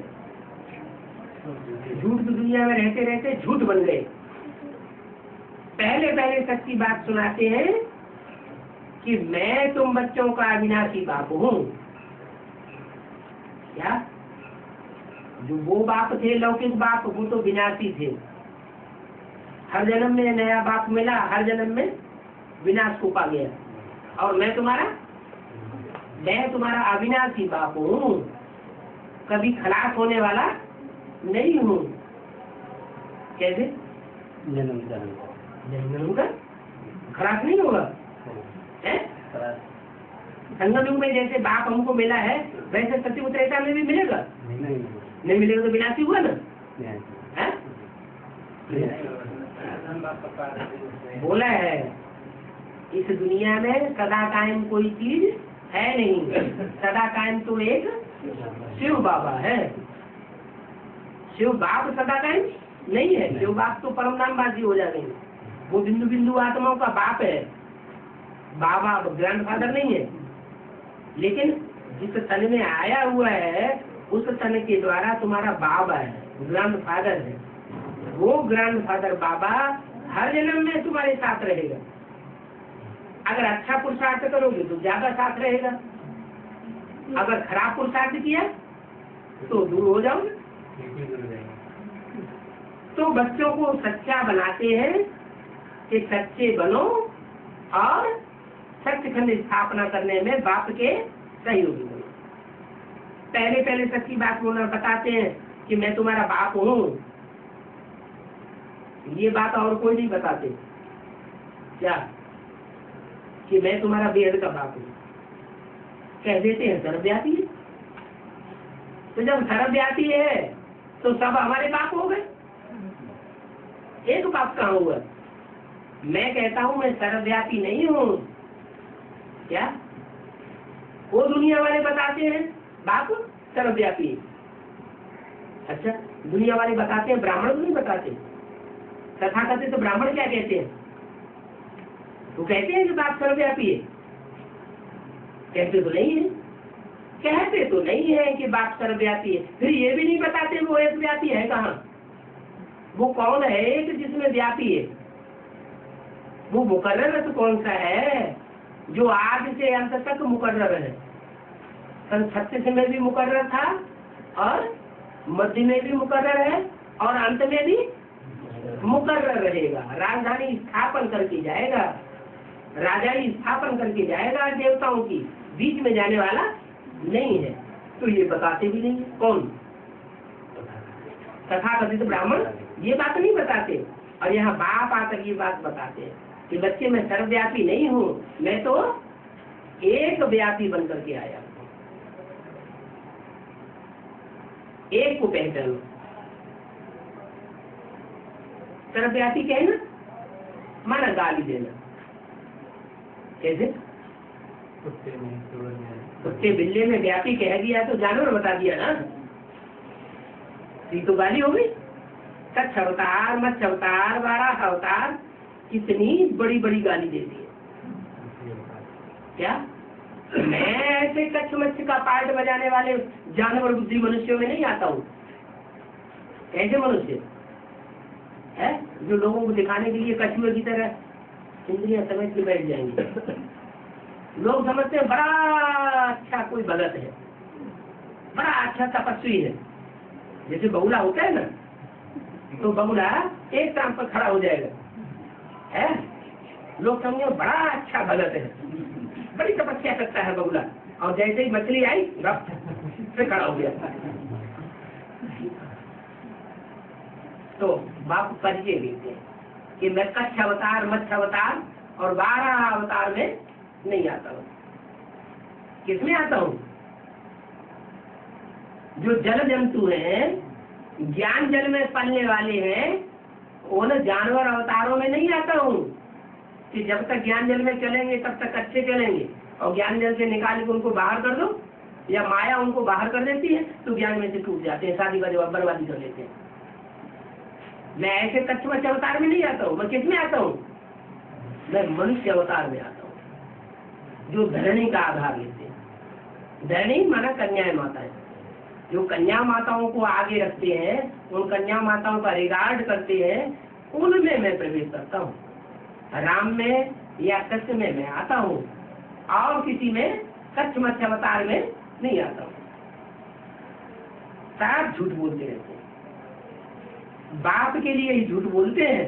झूठ की दुनिया में रहते रहते झूठ बन गए। पहले पहले सच्ची बात सुनाते हैं कि मैं तुम बच्चों का अविनाशी बाप हूँ। क्या? जो वो बाप थे लौकिक बाप, वो तो विनाशी थे। हर जन्म में नया बाप मिला, हर जन्म में विनाश को पा गया। और मैं तुम्हारा अविनाशी बाप हूँ, कभी खलास होने वाला नहीं हूँ। कैसे? जन्म होगा, खलास नहीं होगा। संगम युग में जैसे बाप हमको मिला है, वैसे सत्युग त्रेता में भी मिलेगा? नहीं मिलेगा तो विनाशी हुआ ना। बोला है इस दुनिया में सदा कायम कोई चीज है नहीं, सदा कायम तो एक शिव बाबा है। शिव बाप सदा कायम नहीं है। शिव बाप तो परम नामबाजी हो जाते हैं, वो बिंदु बिंदु आत्माओं का बाप है। बाबा ग्रैंडफादर नहीं है। लेकिन जिस तन में आया हुआ है उस तन के द्वारा तुम्हारा बाबा है, ग्रैंडफादर है। वो ग्रैंडफादर बाबा हर जन्म में तुम्हारे साथ रहेगा। अगर अच्छा पुरुषार्थ करोगे तो ज्यादा साथ रहेगा, अगर खराब पुरुषार्थ किया तो दूर हो जाओगे। तो बच्चों को सच्चा बनाते हैं कि सच्चे बनो और सत्यखंड स्थापना करने में बाप के सहयोगी बनो। पहले पहले सच्ची बात बोलना बताते हैं कि मैं तुम्हारा बाप हूँ। ये बात और कोई नहीं बताते। क्या? कि मैं तुम्हारा बेहद का बाप हूँ। कह देते हैं सर्वव्यापी है। तो जब सर्वव्यापी है तो सब हमारे बाप हो गए। एक बाप कहाँ हुआ? मैं कहता हूँ मैं सर्वव्यापी नहीं हूँ। क्या? वो दुनिया वाले बताते हैं बाप सर्वव्यापी है। अच्छा, दुनिया वाले बताते हैं, ब्राह्मण नहीं बताते। तथाकथित तो ब्राह्मण क्या कहते हैं? वो कहते हैं कि बाप सर्वव्यापी है। कहते तो नहीं है, कहते तो नहीं है कि बाप सर्वव्यापी है। फिर ये भी नहीं बताते वो एक व्यापी है कहाँ। वो कौन है एक जिसमें व्यापी है? वो मुकर्रर तो कौन सा है जो आज से अंत तक मुकर्रर है? सन 36 में भी मुकर्रर था और मध्य में भी मुकर्रर है और अंत में भी मुकर्रर रहेगा। राजधानी स्थापन करके जाएगा, राजाई स्थापन करके जाएगा देवताओं की, बीच में जाने वाला नहीं है। तो ये बताते भी नहीं। कौन? तथाकथित ब्राह्मण ये बात नहीं बताते। और यहाँ बाप आकर ये बात बताते हैं कि बच्चे मैं सर्वव्यापी नहीं हूँ, मैं तो एक व्यापी बन करके आया। एक को पहचानो। सर्वव्यापी कहना माना गाली देना। कैसे? कुत्ते बिल्ले में व्यापी कह दिया तो जानवर बता दिया ना, तो गाली हो गई। कच्छ अवतार, मत्स्य अवतार, वाराह अवतार, कितनी बड़ी बड़ी गाली देती है। क्या? मैं ऐसे कच्छ मत्स्य का पार्ट बजाने वाले जानवर बुद्धि मनुष्यों में नहीं आता हूँ। ऐसे मनुष्य है जो लोगों को दिखाने के लिए कछुए की तरह इंद्रियां समझ के बैठ जाएंगे। लोग समझते हैं बड़ा अच्छा कोई भगत है, बड़ा अच्छा तपस्वी है। जैसे बगुला होता है ना, तो बगुला एक टांग पर खड़ा हो जाएगा है, लोग समझे बड़ा अच्छा भगत है, बड़ी तपस्या करता है बगुला। और जैसे ही मछली आई फिर खड़ा हो गया। तो बाप परिचय देते हैं कि मैं कच्छ अवतार, मत्स्य अवतार और 12 अवतार में नहीं आता हूँ। किसमें आता हूँ? जो जल जंतु हैं, ज्ञान जल में पलने वाले हैं, उन जानवर अवतारों में नहीं आता हूँ कि जब तक ज्ञान जल में चलेंगे तब तक अच्छे चलेंगे, और ज्ञान जल से निकाल के उनको बाहर कर दो या माया उनको बाहर कर देती है तो ज्ञान में से टूट जाते हैं, शादी का जवाब बर्बादी कर लेते हैं। मैं ऐसे कच्छ मत्स्य अवतार में नहीं आता हूँ। मैं किस में आता हूँ? मैं मनुष्य अवतार में आता हूँ, जो धरणी का आधार लेते हैं। धरणी माना कन्याएं माताएं, जो कन्या माताओं को आगे रखते हैं, उन कन्या माताओं का रिगार्ड करते हैं, उनमें मैं प्रवेश करता हूँ। राम में या कृष्ण में मैं आता हूँ, और किसी में कच्छ मत्स्य अवतार में नहीं आता हूँ। सब झूठ बोलते रहते हैं, बाप के लिए ही झूठ बोलते हैं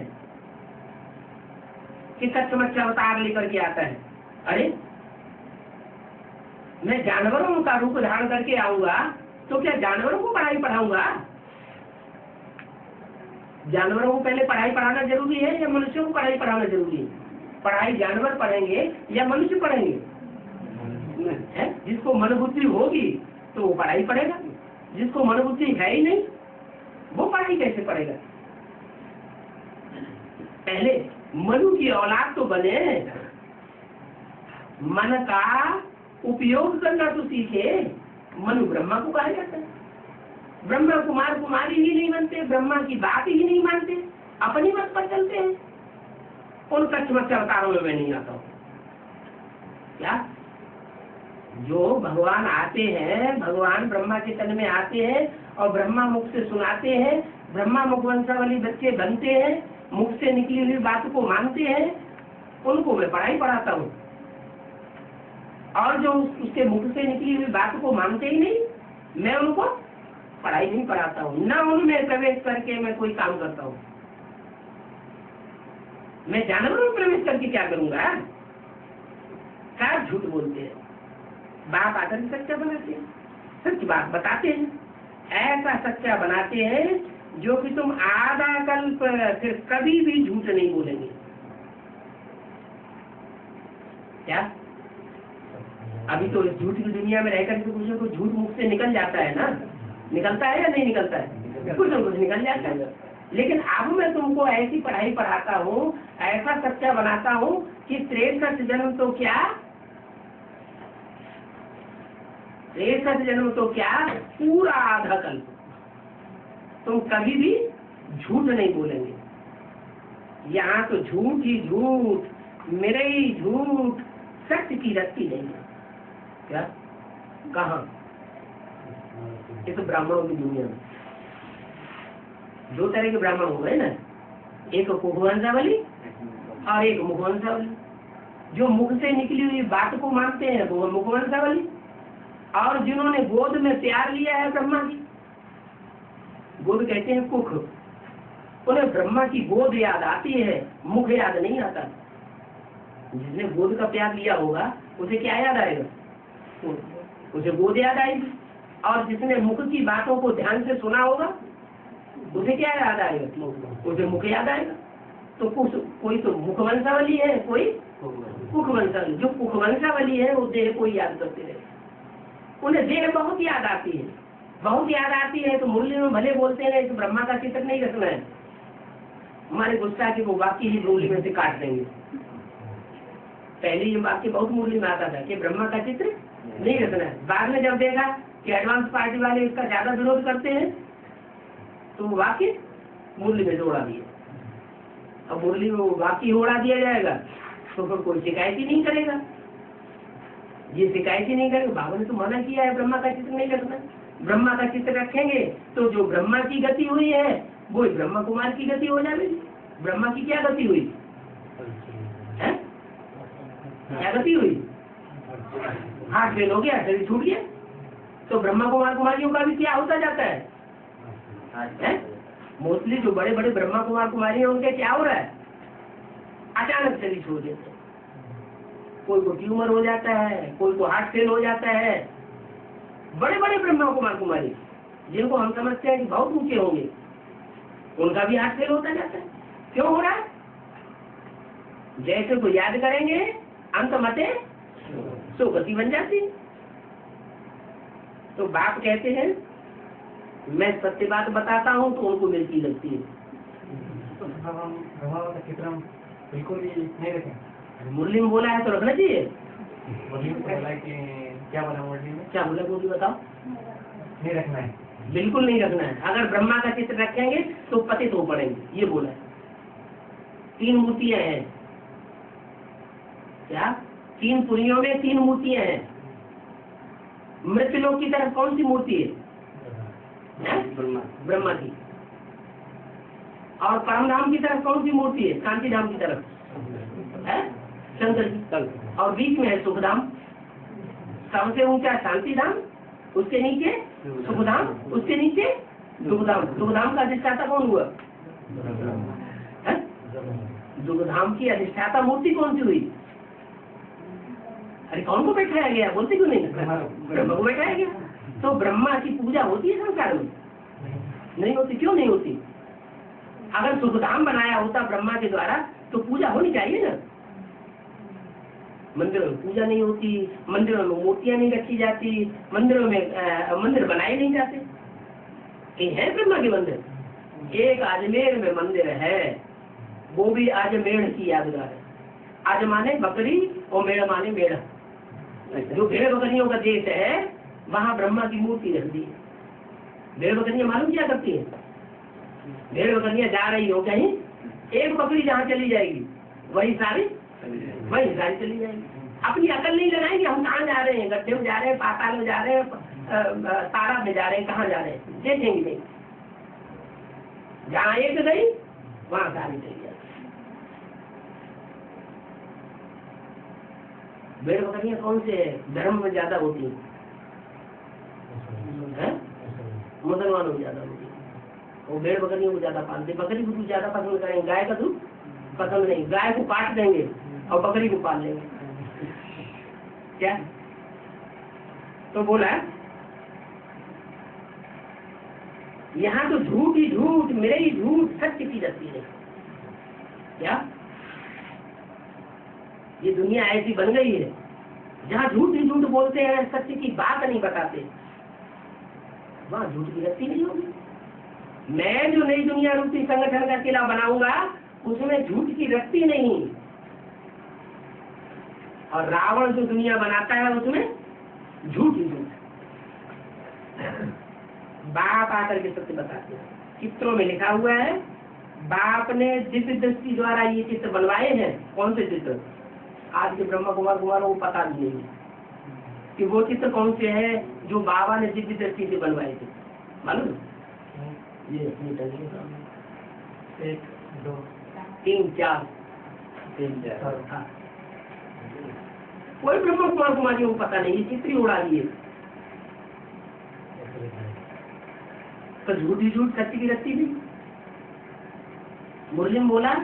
कि कच्छ मत्स्य अवतार लेकर के आता है। अरे मैं जानवरों का रूप धारण करके आऊंगा तो क्या जानवरों को पढ़ाई पढ़ाऊंगा? जानवरों को पहले पढ़ाई पढ़ाना जरूरी है या मनुष्यों को पढ़ाई पढ़ाना जरूरी है? पढ़ाई जानवर पढ़ेंगे या मनुष्य पढ़ेंगे? है? जिसको मनोबुद्धि होगी तो वो पढ़ाई पढ़ेगा, जिसको मनोबुद्धि है ही नहीं वो पढ़ाई कैसे पढ़ेगा? पहले मनु की औलाद तो बने, मन का उपयोग करना तो सीखे। मनु ब्रह्मा को कहा जाता है। ब्रह्मा कुमार कुमारी ही नहीं बनते, ब्रह्मा की बात ही नहीं मानते, अपनी मत पर चलते हैं। उन कच्छ मत्स्य अवतारों में मैं नहीं आता हूँ। क्या जो भगवान आते हैं, भगवान ब्रह्मा के तन में आते हैं और ब्रह्मा मुख से सुनाते हैं, ब्रह्मा मुख वंशावली बच्चे बनते हैं, मुख से निकली हुई बात को मानते हैं, उनको मैं पढ़ाई पढ़ाता हूँ। और जो उसके मुख से निकली हुई बात को मानते ही नहीं, मैं उनको पढ़ाई नहीं पढ़ाता हूँ, न उनमें प्रवेश करके मैं कोई काम करता हूँ। मैं जानवरों में प्रवेश करके क्या करूंगा? सब झूठ बोलते हैं। बाप आकर के सच्चा बनाते हैं, सच बात बताते हैं, ऐसा सच्चा बनाते हैं जो कि तुम आधा कल्प फिर कभी भी झूठ नहीं बोलेंगे। क्या अभी तो इस झूठ की दुनिया में रहकर के कुछ को झूठ मुख से निकल जाता है ना? निकलता है या नहीं निकलता है? कुछ न कुछ निकल जाता है। लेकिन अब मैं तुमको ऐसी पढ़ाई पढ़ाता हूँ, ऐसा सच्चा बनाता हूँ कि 63 जन्म तो क्या, 63 जन्म तो क्या, पूरा आधा कल्प तुम कभी भी झूठ नहीं बोलेंगे। यहाँ तो झूठ ही झूठ, मेरे ही झूठ, सत्य की रत्ती नहीं है। क्या कहाँ? ये तो ब्राह्मणों की दुनिया में दो तरह के ब्राह्मण हो गए ना, एक कुखवंशावली और एक मुखवंशावली। जो मुख से निकली हुई बात को मानते हैं वो मुखवंशावली, और जिन्होंने गोद में प्यार लिया है ब्रह्मा की, गोद कहते हैं कुख, उन्हें ब्रह्मा की गोद याद आती है, मुख याद नहीं आता। जिसने गोद का प्यार लिया होगा उसे क्या याद आएगा? उसे गोद याद आएगी। और जिसने मुख की बातों को ध्यान से सुना होगा उसे क्या याद आएगा? उसे मुख याद आएगा। तो कोई तो मुखवंशावली है, कोई कुखवंशावली। जो कुखवंशावली है वो देह को याद करते रहे, उन्हें देह बहुत याद आती है, बहुत याद आती है। तो मुरली में भले बोलते हैं कि ब्रह्मा का चित्र नहीं रखना है, हमारे गुस्सा के वो वाक्य ही मुरली में से काट देंगे। पहले ये वाक्य बहुत मुरली में आता था कि ब्रह्मा का चित्र नहीं रखना है। बाद में जब देखा कि एडवांस पार्टी वाले इसका ज्यादा विरोध करते हैं तो वो वाक्य मुरली में जोड़ा दिया। अब मुरली में वो वाक्य उड़ा दिया जाएगा तो फिर कोई शिकायत ही नहीं करेगा। ये शिकायत ही नहीं करेगा, बाबा ने तो मना किया है ब्रह्मा का चित्र नहीं रखना। ब्रह्मा का चित्र रखेंगे तो जो ब्रह्मा की गति हुई है वो ब्रह्मा कुमार की गति हो जाएगी। ब्रह्मा की क्या गति हुई है? क्या गति हुई? हाथ फेल हो गया, शरीर छूट गया। तो ब्रह्मा कुमार कुमारियों का भी क्या होता जाता है? मोस्टली जो बड़े बड़े ब्रह्मा कुमार कुमारी हैं उनके क्या हो रहा है? अचानक शरीर छोड़ देते हैं। कोई को ट्यूमर हो जाता है, कोई को हार्ट फेल हो जाता है। बड़े बड़े ब्रह्मा कुमार कुमारी जिनको हम समझते हैं कि बहुत ऊंचे होंगे, उनका भी हार्ट फेल होता जाता है। क्यों हो रहा है? जैसे को याद करेंगे अंत मते सो गति बन जाती। तो बाप कहते हैं मैं सत्य बात बताता हूँ तो उनको मिलती लगती है। तो हम चित्र बिल्कुल भी नहीं रखें। मुरली में बोला है तो रखना चाहिए। मुरली में बोला है कि क्या बोला मुरली में? क्या बोला मुरली बताओ? नहीं रखना है, बिल्कुल नहीं रखना है। अगर ब्रह्मा का चित्र रखेंगे तो पतित हो पड़ेंगे, ये बोला है। 3 मूर्तियां हैं। क्या? 3 पुरियों में 3 मूर्तियां हैं। मृत्यलोक की तरफ कौन सी मूर्ति है? ब्रह्मा की। और परमधाम की तरफ कौन सी मूर्ति है? शांति धाम की तरफ शंकर जी, और बीच में है सुखधाम, सबसे ऊंचा शांति धाम, उसके नीचे सुखधाम, उसके नीचे दुखधाम। दुखधाम का अधिष्ठाता कौन हुआ? दुखधाम की अधिष्ठाता मूर्ति कौन सी हुई? अरे कौन को बैठाया गया? बोलते क्यों नहीं? ब्रह्मा को बैठाया गया। तो ब्रह्मा की पूजा होती है संसार में? नहीं होती। क्यों नहीं होती? अगर सुखधाम बनाया होता ब्रह्मा के द्वारा तो पूजा होनी चाहिए ना। मंदिरों में पूजा नहीं होती, मंदिरों में मूर्तियां नहीं रखी जाती, मंदिरों में मंदिर बनाए नहीं जाते। ये है ब्रह्मा के मंदिर। एक अजमेर में मंदिर है, वो भी अजमेर की यादगार है। अज माने बकरी और मेढ़ माने मेढ़ा। जो भेड़ बकरियों का देश है वहाँ ब्रह्मा की मूर्ति रख दी है। भेड़ बकरियां मालूम क्या करती है? भेड़ बकरियां जा रही हो कहीं, एक बकरी जहाँ चली जाएगी वही सारी चली जाएगी। अपनी अकल नहीं लगाएंगे हम कहाँ जा रहे हैं, गड्ढे में जा रहे हैं, पाताल में जा रहे हैं, तारा में जा रहे हैं, कहाँ जा रहे हैं देखेंगे नहीं। जहाँ एक गई वहाँ सारी चली जाएगी। भेड़ बकरियां कौन से धर्म में ज्यादा होती हैं? मुसलमानों में ज्यादा होती है। वो भेड़ बकरियों को ज्यादा पालते। बकरी को दूध ज्यादा पसंद करेंगे, गाय का दूध पसंद नहीं। गाय को काट देंगे और बकरी को पाल लेंगे। क्या तो बोला यहाँ तो झूठ ही झूठ, मेरे ही झूठ, सत्य की रस्सी है। क्या ये दुनिया ऐसी बन गई है जहाँ झूठ ही झूठ बोलते हैं, सत्य की बात नहीं बताते, वहाँ झूठ की रस्सी नहीं होगी। मैं जो नई दुनिया रूपी संगठन का किला बनाऊंगा उसमें झूठ की रस्सी नहीं, और रावण जो दुनिया बनाता है उसमें झूठ ही झूठ। बाप आकर के सत्य बताते हैं। चित्रों में लिखा हुआ है, बाप ने दिव्य दृष्टि द्वारा ये चित्र बनवाए हैं। कौन से चित्र? आज के ब्रह्मा कुमारों को पता भी नहीं कि वो चित्र कौन से है जो बाबा ने दिव्य दृष्टि से बनवाए थे। मालूम? ये 1 2 3 4 कोई ब्रह्मा कुमार कुमारियों को पता नहीं, ये चित्र ही उड़ा दिए। तो झूठ ही झूठ, सत्य की रस्सी भी। मुरली में बोला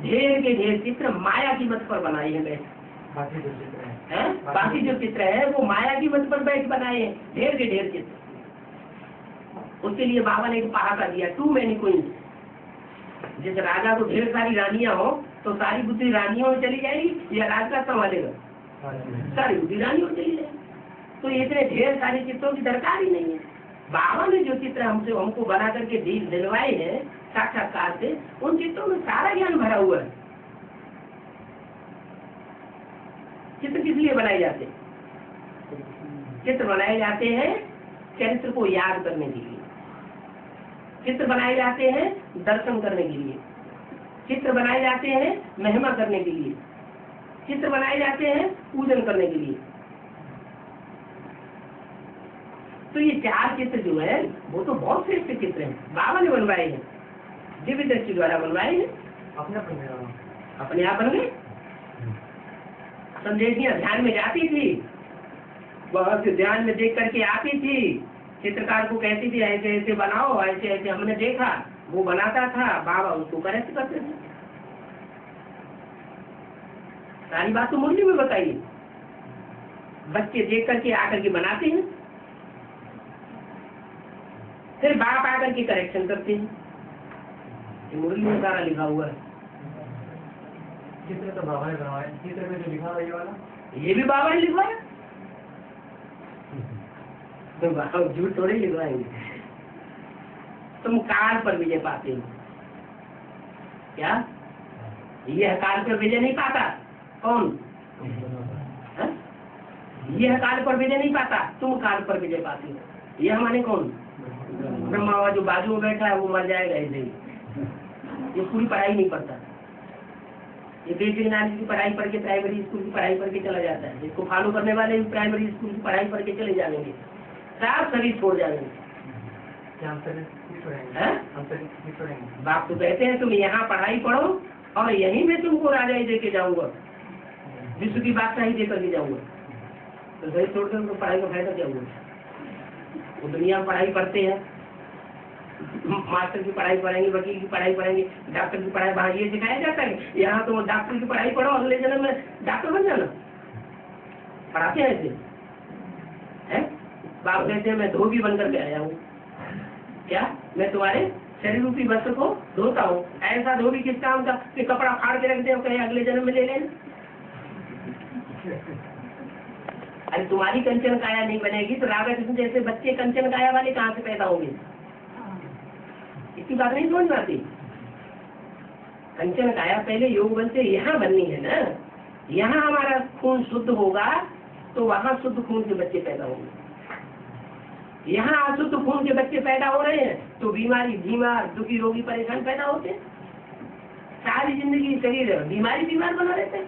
ढेर के ढेर चित्र माया की मत पर बनाए हैं बैठ। बाकी जो चित्र है वो माया की मत पर बैठ बनाए हैं, ढेर के ढेर चित्र। उसके लिए बाबा ने एक पहाड़ा दिया, टू मैनी क्वींस। जिस राजा को ढेर सारी रानियां हो तो सारी बुद्धि रानियों में चली जाएगी या राजा संभालेगा? सारी बुद्धि रानियों में चली जाएगी। तो इतने ढेर सारे चित्रों की दरकार ही नहीं है। बाबा ने जो चित्र हमको बना करके दिलवाए हैं साक्षात्कार से, उन चित्रों में सारा ज्ञान भरा हुआ है। चित्र किस लिए बनाए जाते हैं? चित्र बनाए जाते हैं चरित्र को याद करने के लिए। चित्र बनाए जाते हैं दर्शन करने के लिए। चित्र बनाए जाते हैं महिमा करने के लिए। चित्र बनाए जाते हैं पूजन करने के लिए। तो ये 4 चित्र जो है वो तो बहुत श्रेष्ठ चित्र हैं, बाबा ने बनवाए हैं, दिव्य दृष्टि द्वारा बनवाए हैं। अपने आप बन गए। संदेशियां ध्यान में जाती थी, वह ध्यान में देख करके आती थी, चित्रकार को कहती थी ऐसे ऐसे बनाओ, ऐसे ऐसे हमने देखा, वो बनाता था, बाबा उसको करेक्ट करते थे। सारी बात तो मुरली में बताइए। बच्चे देख करके आकर के बनाते हैं, फिर बाप आकर के करेक्शन करते हैं। मुरली में सारा लिखा हुआ है। चित्र तो बाबा ने बनवाया, चित्र में जो लिखा हुआ ये वाला, ये भी बाबा ने लिखवाया। तो बाबा झूठ थोड़े लिखवाएंगे। तुम काल पर विजय पाते हो क्या? यह काल पर विजय नहीं पाता। कौन? यह काल पर विजय नहीं पाता, तुम काल पर विजय पाते हो। यह माने कौन? ब्रह्मा जो बाजू में बैठा है वो मर जाएगा ऐसे ही। ये पूरी पढ़ाई नहीं पढ़ता। ये बेसिक नॉलेज की पढ़ाई पढ़ के प्राइमरी स्कूल की पढ़ाई पढ़ के चला जाता है। इसको फॉलो करने वाले भी प्राइमरी स्कूल की पढ़ाई पढ़ के चले जाएंगे, साफ शरीर छोड़ जाएंगे। बाप तो कहते हैं तुम यहाँ पढ़ाई पढ़ो और यहीं में तुमको राजा ही दे के जाऊंगा। विश्व की बादशाही दे करके जाऊंगा, तो सही छोड़ कर उनको पढ़ाई का फायदा क्या हुआ? वो दुनिया में पढ़ाई पढ़ते हैं, मास्टर की पढ़ाई पढ़ेंगे, वकील की पढ़ाई पढ़ेंगे, डॉक्टर की पढ़ाई, वहाँ ये सिखाया जाता है यहाँ तो डॉक्टर की पढ़ाई पढ़ो, अगले जन्म में डॉक्टर बन जाना। पढ़ाते हैं ऐसे है? बाप कहते हैं मैं धोबी बनकर के आया हूँ, क्या मैं तुम्हारे शरीर रूपी वस्त्र को धोता हूँ। ऐसा धोबी किस काम का कि कपड़ा फाड़ के रख दे और कहीं अगले जन्म में ले लेना। अरे तुम्हारी कंचन काया नहीं बनेगी तो राधा कृष्ण जैसे बच्चे कंचन काया वाले कहाँ से पैदा होंगे? इसकी बात नहीं समझ में आती। कंचन काया पहले योग बल से यहाँ बननी है ना, यहाँ हमारा खून शुद्ध होगा तो वहाँ शुद्ध खून के बच्चे पैदा होंगे। यहाँ अशुद्ध खून के बच्चे पैदा हो रहे हैं तो बीमार दुखी रोगी परेशान पैदा होते हैं। सारी जिंदगी शरीर बीमार बना रहते हैं।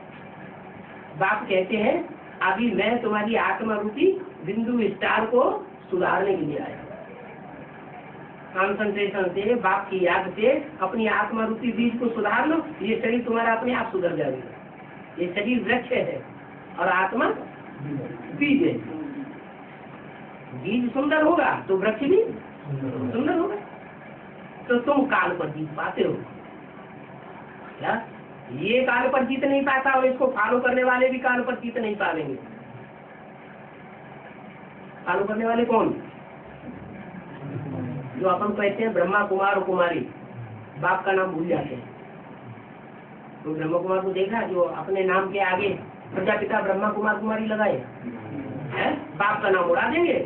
बाप कहते हैं अभी मैं तुम्हारी आत्मा रूपी बिंदु स्टार को सुधारने के लिए आया। कंसंट्रेशन से, बाप की याद से अपनी आत्मा रूपी बीज को सुधार लो, ये शरीर तुम्हारा अपने आप सुधर जाएगा। ये शरीर वृक्ष है और आत्मा बीज है। बीज सुंदर होगा तो वृक्ष भी सुंदर होगा। तो तुम काल पर जीत पाते हो क्या? ये काल पर जीत नहीं पाता और इसको फॉलो करने वाले भी काल पर जीत नहीं पाएंगे। फॉलो करने वाले कौन? जो अपन कहते हैं ब्रह्मा कुमार और कुमारी, बाप का नाम भूल जाते हैं। तो ब्रह्मा कुमार को देखा जो अपने नाम के आगे प्रजापिता ब्रह्मा कुमार कुमारी लगाए है, बाप का नाम उड़ा देंगे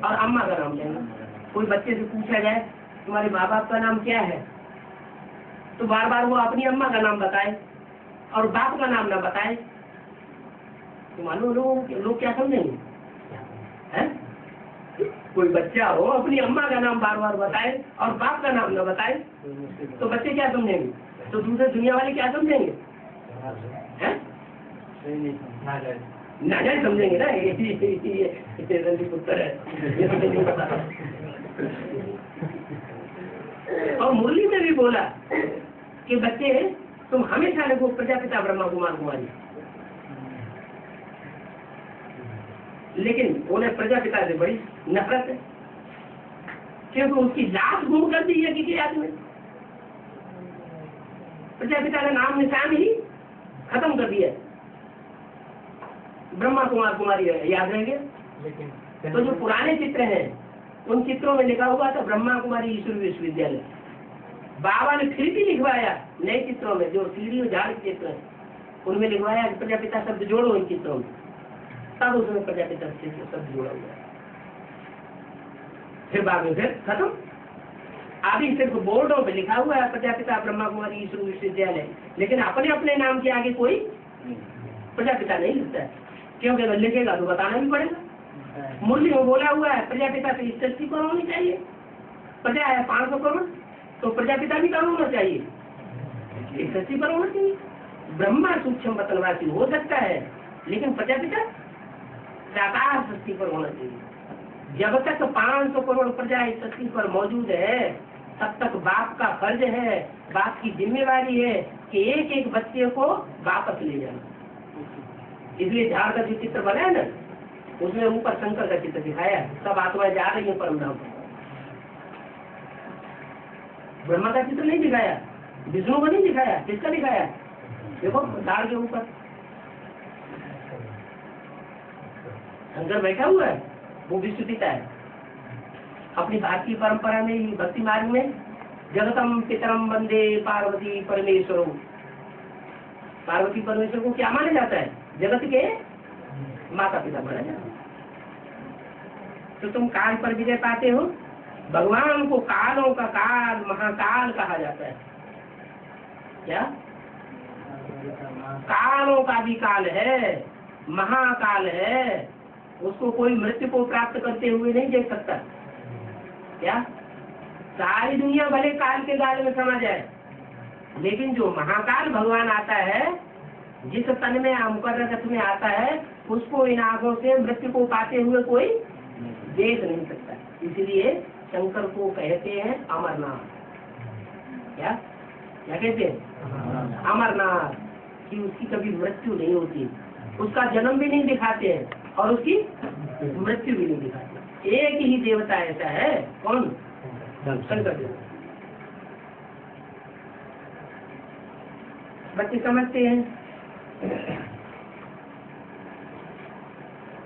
और अम्मा का नाम लेंगे। कोई बच्चे से पूछा जाए तुम्हारे माँ बाप का नाम क्या है, तो बार बार वो अपनी अम्मा का नाम बताए और बाप का नाम ना बताए, तो मालूम लोग क्या समझेंगे? है? कोई बच्चा हो अपनी अम्मा का नाम बार बार बताए और बाप का नाम ना बताए तो बच्चे क्या समझेंगे? तो दूसरे दुनिया वाले क्या समझेंगे? हैं? नाजायज समझेंगे ना, ये रंजी पुत्र है, ये तो नहीं पता। और मुरली में भी बोला कि बच्चे तुम हमेशा देखो प्रजापिता ब्रह्मा कुमार कुमारी, लेकिन उन्हें प्रजापिता से बड़ी नफरत है क्योंकि उसकी लाश गुम कर दी है किसी आदमी। प्रजापिता का नाम निशान ही खत्म कर दिया। ब्रह्मा कुमार कुमारी याद रहेंगे। तो जो पुराने चित्र हैं उन चित्रों में लिखा हुआ था ब्रह्मा कुमारी ईश्वर विश्वविद्यालय। बाबा ने फिर भी लिखवाया नए चित्रों में, जो सीढ़ी और झाड़ के चित्र हैं उनमें लिखवाया प्रजापिता शब्द जोड़ो इन चित्रों में, तब उसमें प्रजापिता शब्द जोड़ा हुआ। फिर बाद में फिर खत्म। अभी सिर्फ बोर्डों पे लिखा हुआ है प्रजापिता ब्रह्मा कुमारी ईश्वर विश्वविद्यालय, लेकिन अपने अपने नाम के आगे कोई प्रजापिता नहीं लिखता है, क्योंकि अगर लिखेगा तो बताना भी पड़ेगा। मुरली में बोला हुआ है प्रजापिता से 80 करोड़ होनी चाहिए, प्रजा है 500 करोड़, तो प्रजापिता भी कम होना चाहिए, 80 करोड़ होना चाहिए। ब्रह्मा सूक्ष्म पतनवासी हो सकता है, लेकिन प्रजापिता साकार सृष्टि पर होना चाहिए। जब तक 500 करोड़ प्रजा इस सृष्टि पर मौजूद है, तब तक बाप का फर्ज है, बाप की जिम्मेवारी है कि एक एक बच्चे को वापस ले जाना। इसलिए झाड़ का जो चित्र बना है ना, उसमें ऊपर शंकर का चित्र दिखाया है, सब आत्माएं जा रही है परम धाम। ब्रह्मा का चित्र नहीं दिखाया, विष्णु को नहीं दिखाया, किसका दिखाया? देखो झाड़ के ऊपर शंकर बैठा हुआ है, वो विश्व पिता है। अपनी भारतीय परंपरा में भक्ति मार्ग में जगतम पितरम वंदे पार्वती परमेश्वरों, पार्वती परमेश्वर को क्या माना जाता है? जगत के माता पिता माना जाता है। तो तुम काल पर विजय पाते हो। भगवान को कालों का काल महाकाल कहा जाता है। क्या? कालों का भी काल है, महाकाल है, उसको कोई मृत्यु को प्राप्त करते हुए नहीं देख सकता। क्या? सारी दुनिया भले काल के गाल में समा जाए, लेकिन जो महाकाल भगवान आता है, जिस तन में मुकर्रर रथ में आता है, उसको इन आंखों से मृत्यु को पाते हुए कोई देख नहीं सकता। इसलिए शंकर को कहते हैं अमरनाथ। क्या क्या कहते हैं? अमरनाथ, कि उसकी कभी मृत्यु नहीं होती। उसका जन्म भी नहीं दिखाते हैं और उसकी मृत्यु भी नहीं दिखाते। एक ही देवता ऐसा है, कौन? शंकर देवता। बच्चे समझते हैं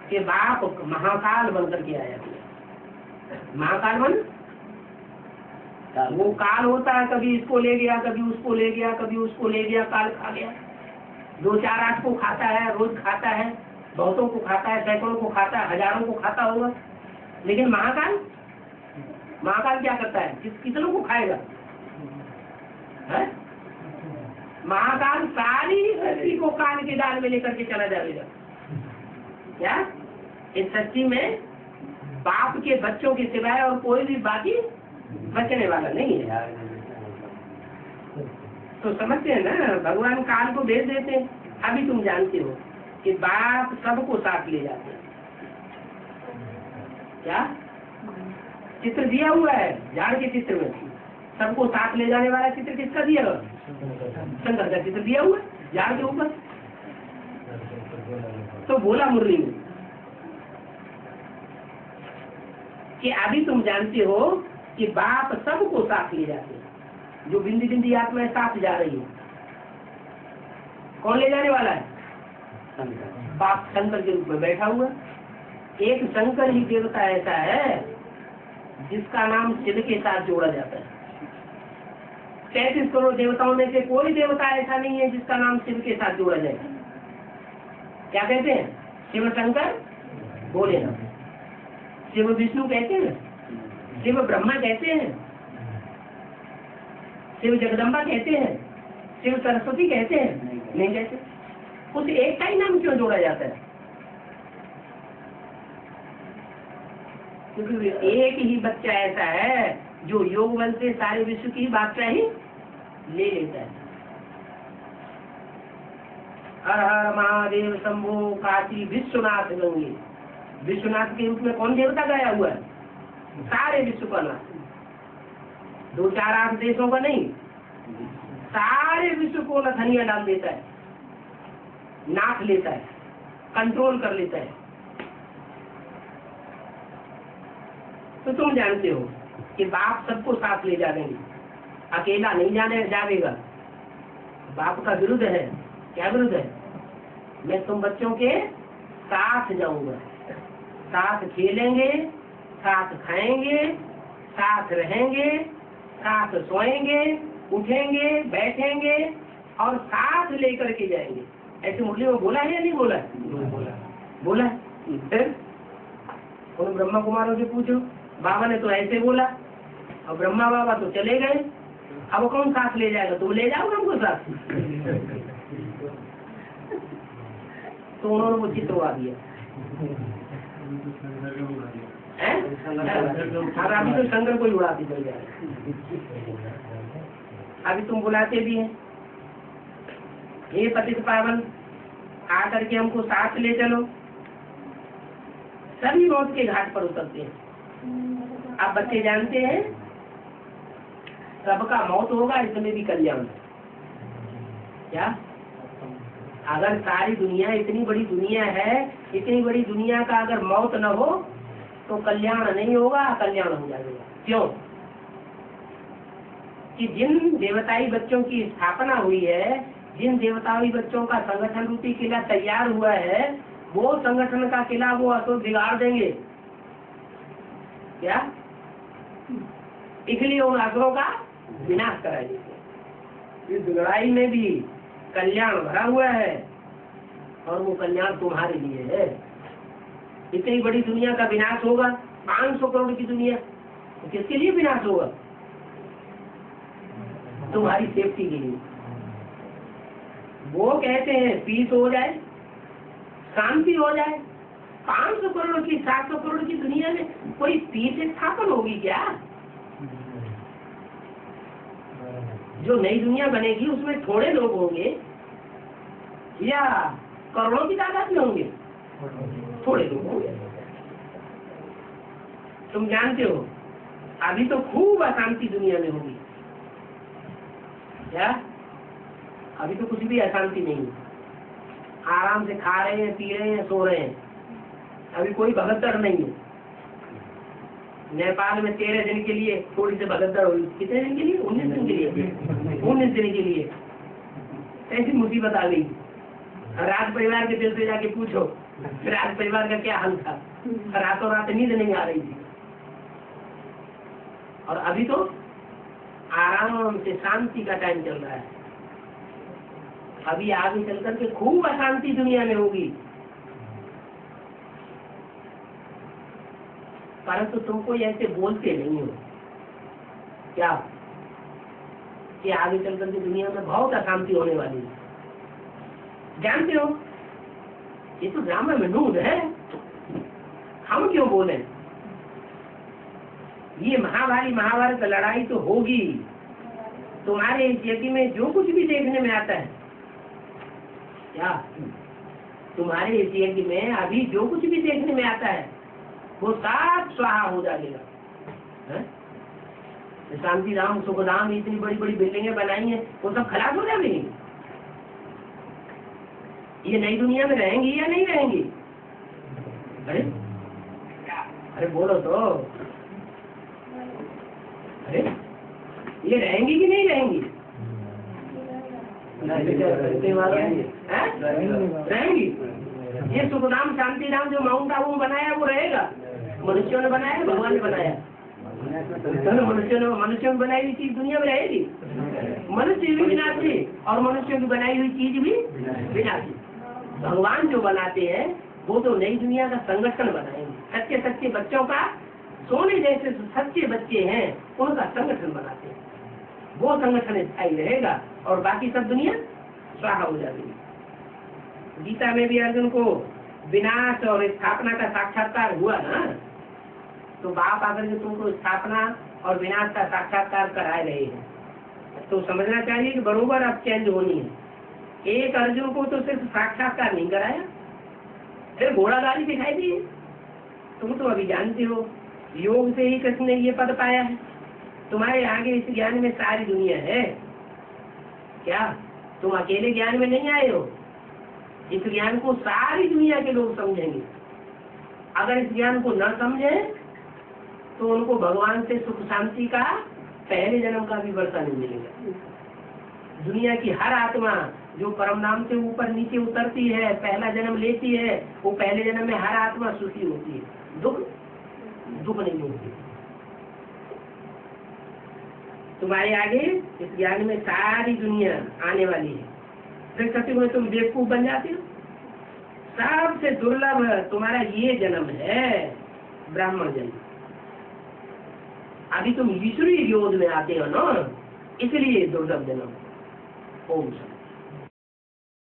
कि बाप महाकाल बनकर के आया। महाकाल बन, वो काल होता है, कभी इसको ले गया, कभी उसको ले गया, कभी उसको ले गया, काल खा गया। 2-4 8 को खाता है, रोज खाता है, बहुतों को खाता है, सैकड़ों को खाता है, हजारों को खाता होगा। लेकिन महाकाल, महाकाल क्या करता है? कितनों को खाएगा? है? महाकाल सारी सृष्टि को काल के दाल में लेकर के चला जाएगा। क्या इस सृष्टि में बाप के बच्चों के सिवाय और कोई भी बाकी बचने वाला नहीं है। तो समझते हैं ना, भगवान काल को भेज देते हैं। अभी तुम जानते हो कि बाप सबको साथ ले जाते हैं। क्या चित्र दिया हुआ है झाड़ के चित्र में? सबको साथ ले जाने वाला चित्र किसका दिया हुआ? शंकर का चित्र दिया हुआ है झाड़ के ऊपर। तो बोला मुरली में कि अभी तुम जानते हो कि बाप सबको साथ ले जाते हैं। जो बिंदी बिंदी आत्माएं साथ जा रही है, कौन ले जाने वाला है? बाप शंकर के रूप में बैठा हुआ। एक शंकर ही देवता ऐसा है जिसका नाम शिव के साथ जोड़ा जाता है। 33 करोड़ देवताओं में से कोई देवता ऐसा नहीं है जिसका नाम शिव के साथ जोड़ा जाए। क्या कहते हैं? शिव शंकर बोले ना, शिव विष्णु कहते हैं, शिव ब्रह्मा कहते हैं, शिव जगदम्बा कहते हैं, शिव सरस्वती कहते हैं? नहीं कहते। उस एक का ही नाम क्यों जोड़ा जाता है? क्योंकि एक ही बच्चा ऐसा है जो योग बल से सारे विश्व की बादशाही ले लेता है। हर हर महादेव शंभो काशी विश्वनाथ गंगे। विश्वनाथ के रूप में कौन देवता गया हुआ है? सारे विश्व का नाथ। 2-4 8 देशों का नहीं, सारे विश्व को नथनिया डाल देता है, नाथ लेता है, कंट्रोल कर लेता है। तो तुम जानते हो कि बाप सबको साथ ले जाएंगे, अकेला नहीं जाने जाएगा। बाप का विरुद्ध है। क्या विरुद्ध है? मैं तुम बच्चों के साथ जाऊंगा, साथ खेलेंगे, साथ खाएंगे, साथ रहेंगे, साथ सोएंगे, उठेंगे, बैठेंगे और साथ लेकर के जाएंगे। ऐसे मुरली में बोला है या नहीं बोला? बोला है। फिर उन ब्रह्मा कुमारों से पूछो, बाबा ने तो ऐसे बोला और ब्रह्मा बाबा तो चले गए, अब कौन साथ ले जाएगा? तुम ले जाओगे हमको साथ? तो उन्होंने वो चित्र उड़ा दिया। अभी तो शंकर को ही उड़ाती चल जाए। अभी तुम बुलाते भी हैं, ये पतित पावन आकर के हमको साथ ले चलो। सभी मौत के घाट पर उतरते हैं। आप बच्चे जानते हैं सबका मौत होगा, इसमें भी कल्याण। क्या अगर सारी दुनिया, इतनी बड़ी दुनिया है, इतनी बड़ी दुनिया का अगर मौत न हो तो कल्याण नहीं होगा, कल्याण हो जाएगा। क्यों? कि जिन देवताई बच्चों की स्थापना हुई है, जिन देवताई बच्चों का संगठन रूपी किला तैयार हुआ है, वो संगठन का किला वो असुर बिगाड़ देंगे। क्या? इसलिए उन असुरों का विनाश करा देंगे। इस लड़ाई में भी कल्याण भरा हुआ है और वो कल्याण तुम्हारे लिए है। इतनी बड़ी दुनिया का विनाश होगा, 500 करोड़ की दुनिया, तो किसके लिए विनाश होगा? तुम्हारी सेफ्टी के लिए। वो कहते हैं पीस हो जाए, शांति हो जाए। 500 करोड़ की, 700 करोड़ की दुनिया में कोई पीस स्थापन होगी क्या? जो नई दुनिया बनेगी उसमें थोड़े लोग होंगे या करोड़ों की तादाद में होंगे? थोड़े लोग होंगे। तुम जानते हो अभी तो खूब अशांति दुनिया में होगी। क्या? अभी तो कुछ भी अशांति नहीं है। आराम से खा रहे हैं, पी रहे हैं, सो रहे हैं। अभी कोई भगदड़ नहीं है। नेपाल में 13 दिन के लिए थोड़ी सी भगदड़ हुई। कितने दिन के लिए? 19 दिन के लिए। 19 दिन के लिए ऐसी मुसीबत आ गई। राज परिवार के दिल से जाके पूछो राज परिवार का क्या हाल था। रातों रात नींद नहीं आ रही थी। और अभी तो आराम से शांति का टाइम चल रहा है। अभी आगे चल करके खूब अशांति दुनिया में होगी, परंतु तुम कोई ऐसे बोलते नहीं हो क्या कि आगे चल करके दुनिया में बहुत अशांति होने वाली है। जानते हो ये तो ड्रामा में नून है, हम क्यों बोले। ये महाभारत लड़ाई तो होगी। तुम्हारे इस यज्ञ में जो कुछ भी देखने में आता है, क्या तुम्हारे इस यज्ञ में अभी जो कुछ भी देखने में आता है वो सब स्वाहा हो जाएगा। शांति धाम, सुखधाम, इतनी बड़ी बड़ी बिल्डिंगें बनाई हैं, वो सब खराब हो जाएंगी। ये नई दुनिया में रहेंगी या नहीं रहेंगी? अरे बोलो तो, अरे ये रहेंगी कि नहीं रहेंगी? रहेंगी। ये सुखधाम शांति धाम जो माउंट आबू में बनाया वो रहेगा। मनुष्यों ने बनाया, भगवान ने बनाया। मनुष्यों ने बनाई हुई चीज दुनिया में रहेगी। मनुष्य भी विनाशी और मनुष्यों की बनाई हुई चीज भी विनाशी। भगवान जो बनाते हैं वो तो नई दुनिया का संगठन बनाएंगे। सच्चे सच्चे बच्चों का, सोने जैसे सच्चे बच्चे हैं उनका संगठन बनाते हैं। वो संगठन स्थायी रहेगा और बाकी सब दुनिया स्वाहा हो जाएगी। गीता में भी अर्जुन को विनाश और स्थापना का साक्षात्कार हुआ ना, तो बाप आकर के तुमको स्थापना और विनाश का साक्षात्कार कराए रहे हैं। तो समझना चाहिए कि बरोबर अब चेंज होनी है। एक अर्जुन को तो सिर्फ साक्षात्कार नहीं कराया, फिर घोड़ागाड़ी दिखाई दी। तुम तो अभी जानते हो योग से ही कृष्ण ने ये पद पाया है। तुम्हारे आगे इस ज्ञान में सारी दुनिया है। क्या तुम अकेले ज्ञान में नहीं आए हो? इस ज्ञान को सारी दुनिया के लोग समझेंगे। अगर इस ज्ञान को न समझे तो उनको भगवान से सुख शांति का पहले जन्म का भी वर्षा नहीं मिलेगा। दुनिया की हर आत्मा जो परम नाम से ऊपर नीचे उतरती है, पहला जन्म लेती है, वो पहले जन्म में हर आत्मा सुखी होती है, दुख नहीं होती। तुम्हारे आगे इस ज्ञान में सारी दुनिया आने वाली है। फिर सत्य में तुम बेवकूफ बन जाते हो। सबसे दुर्लभ तुम्हारा ये जन्म है, ब्राह्मण जन्म। अभी तुम ईश्वरीय योद में आते हो ना, इसलिए दुर्लभ जन्म। ओम शांति।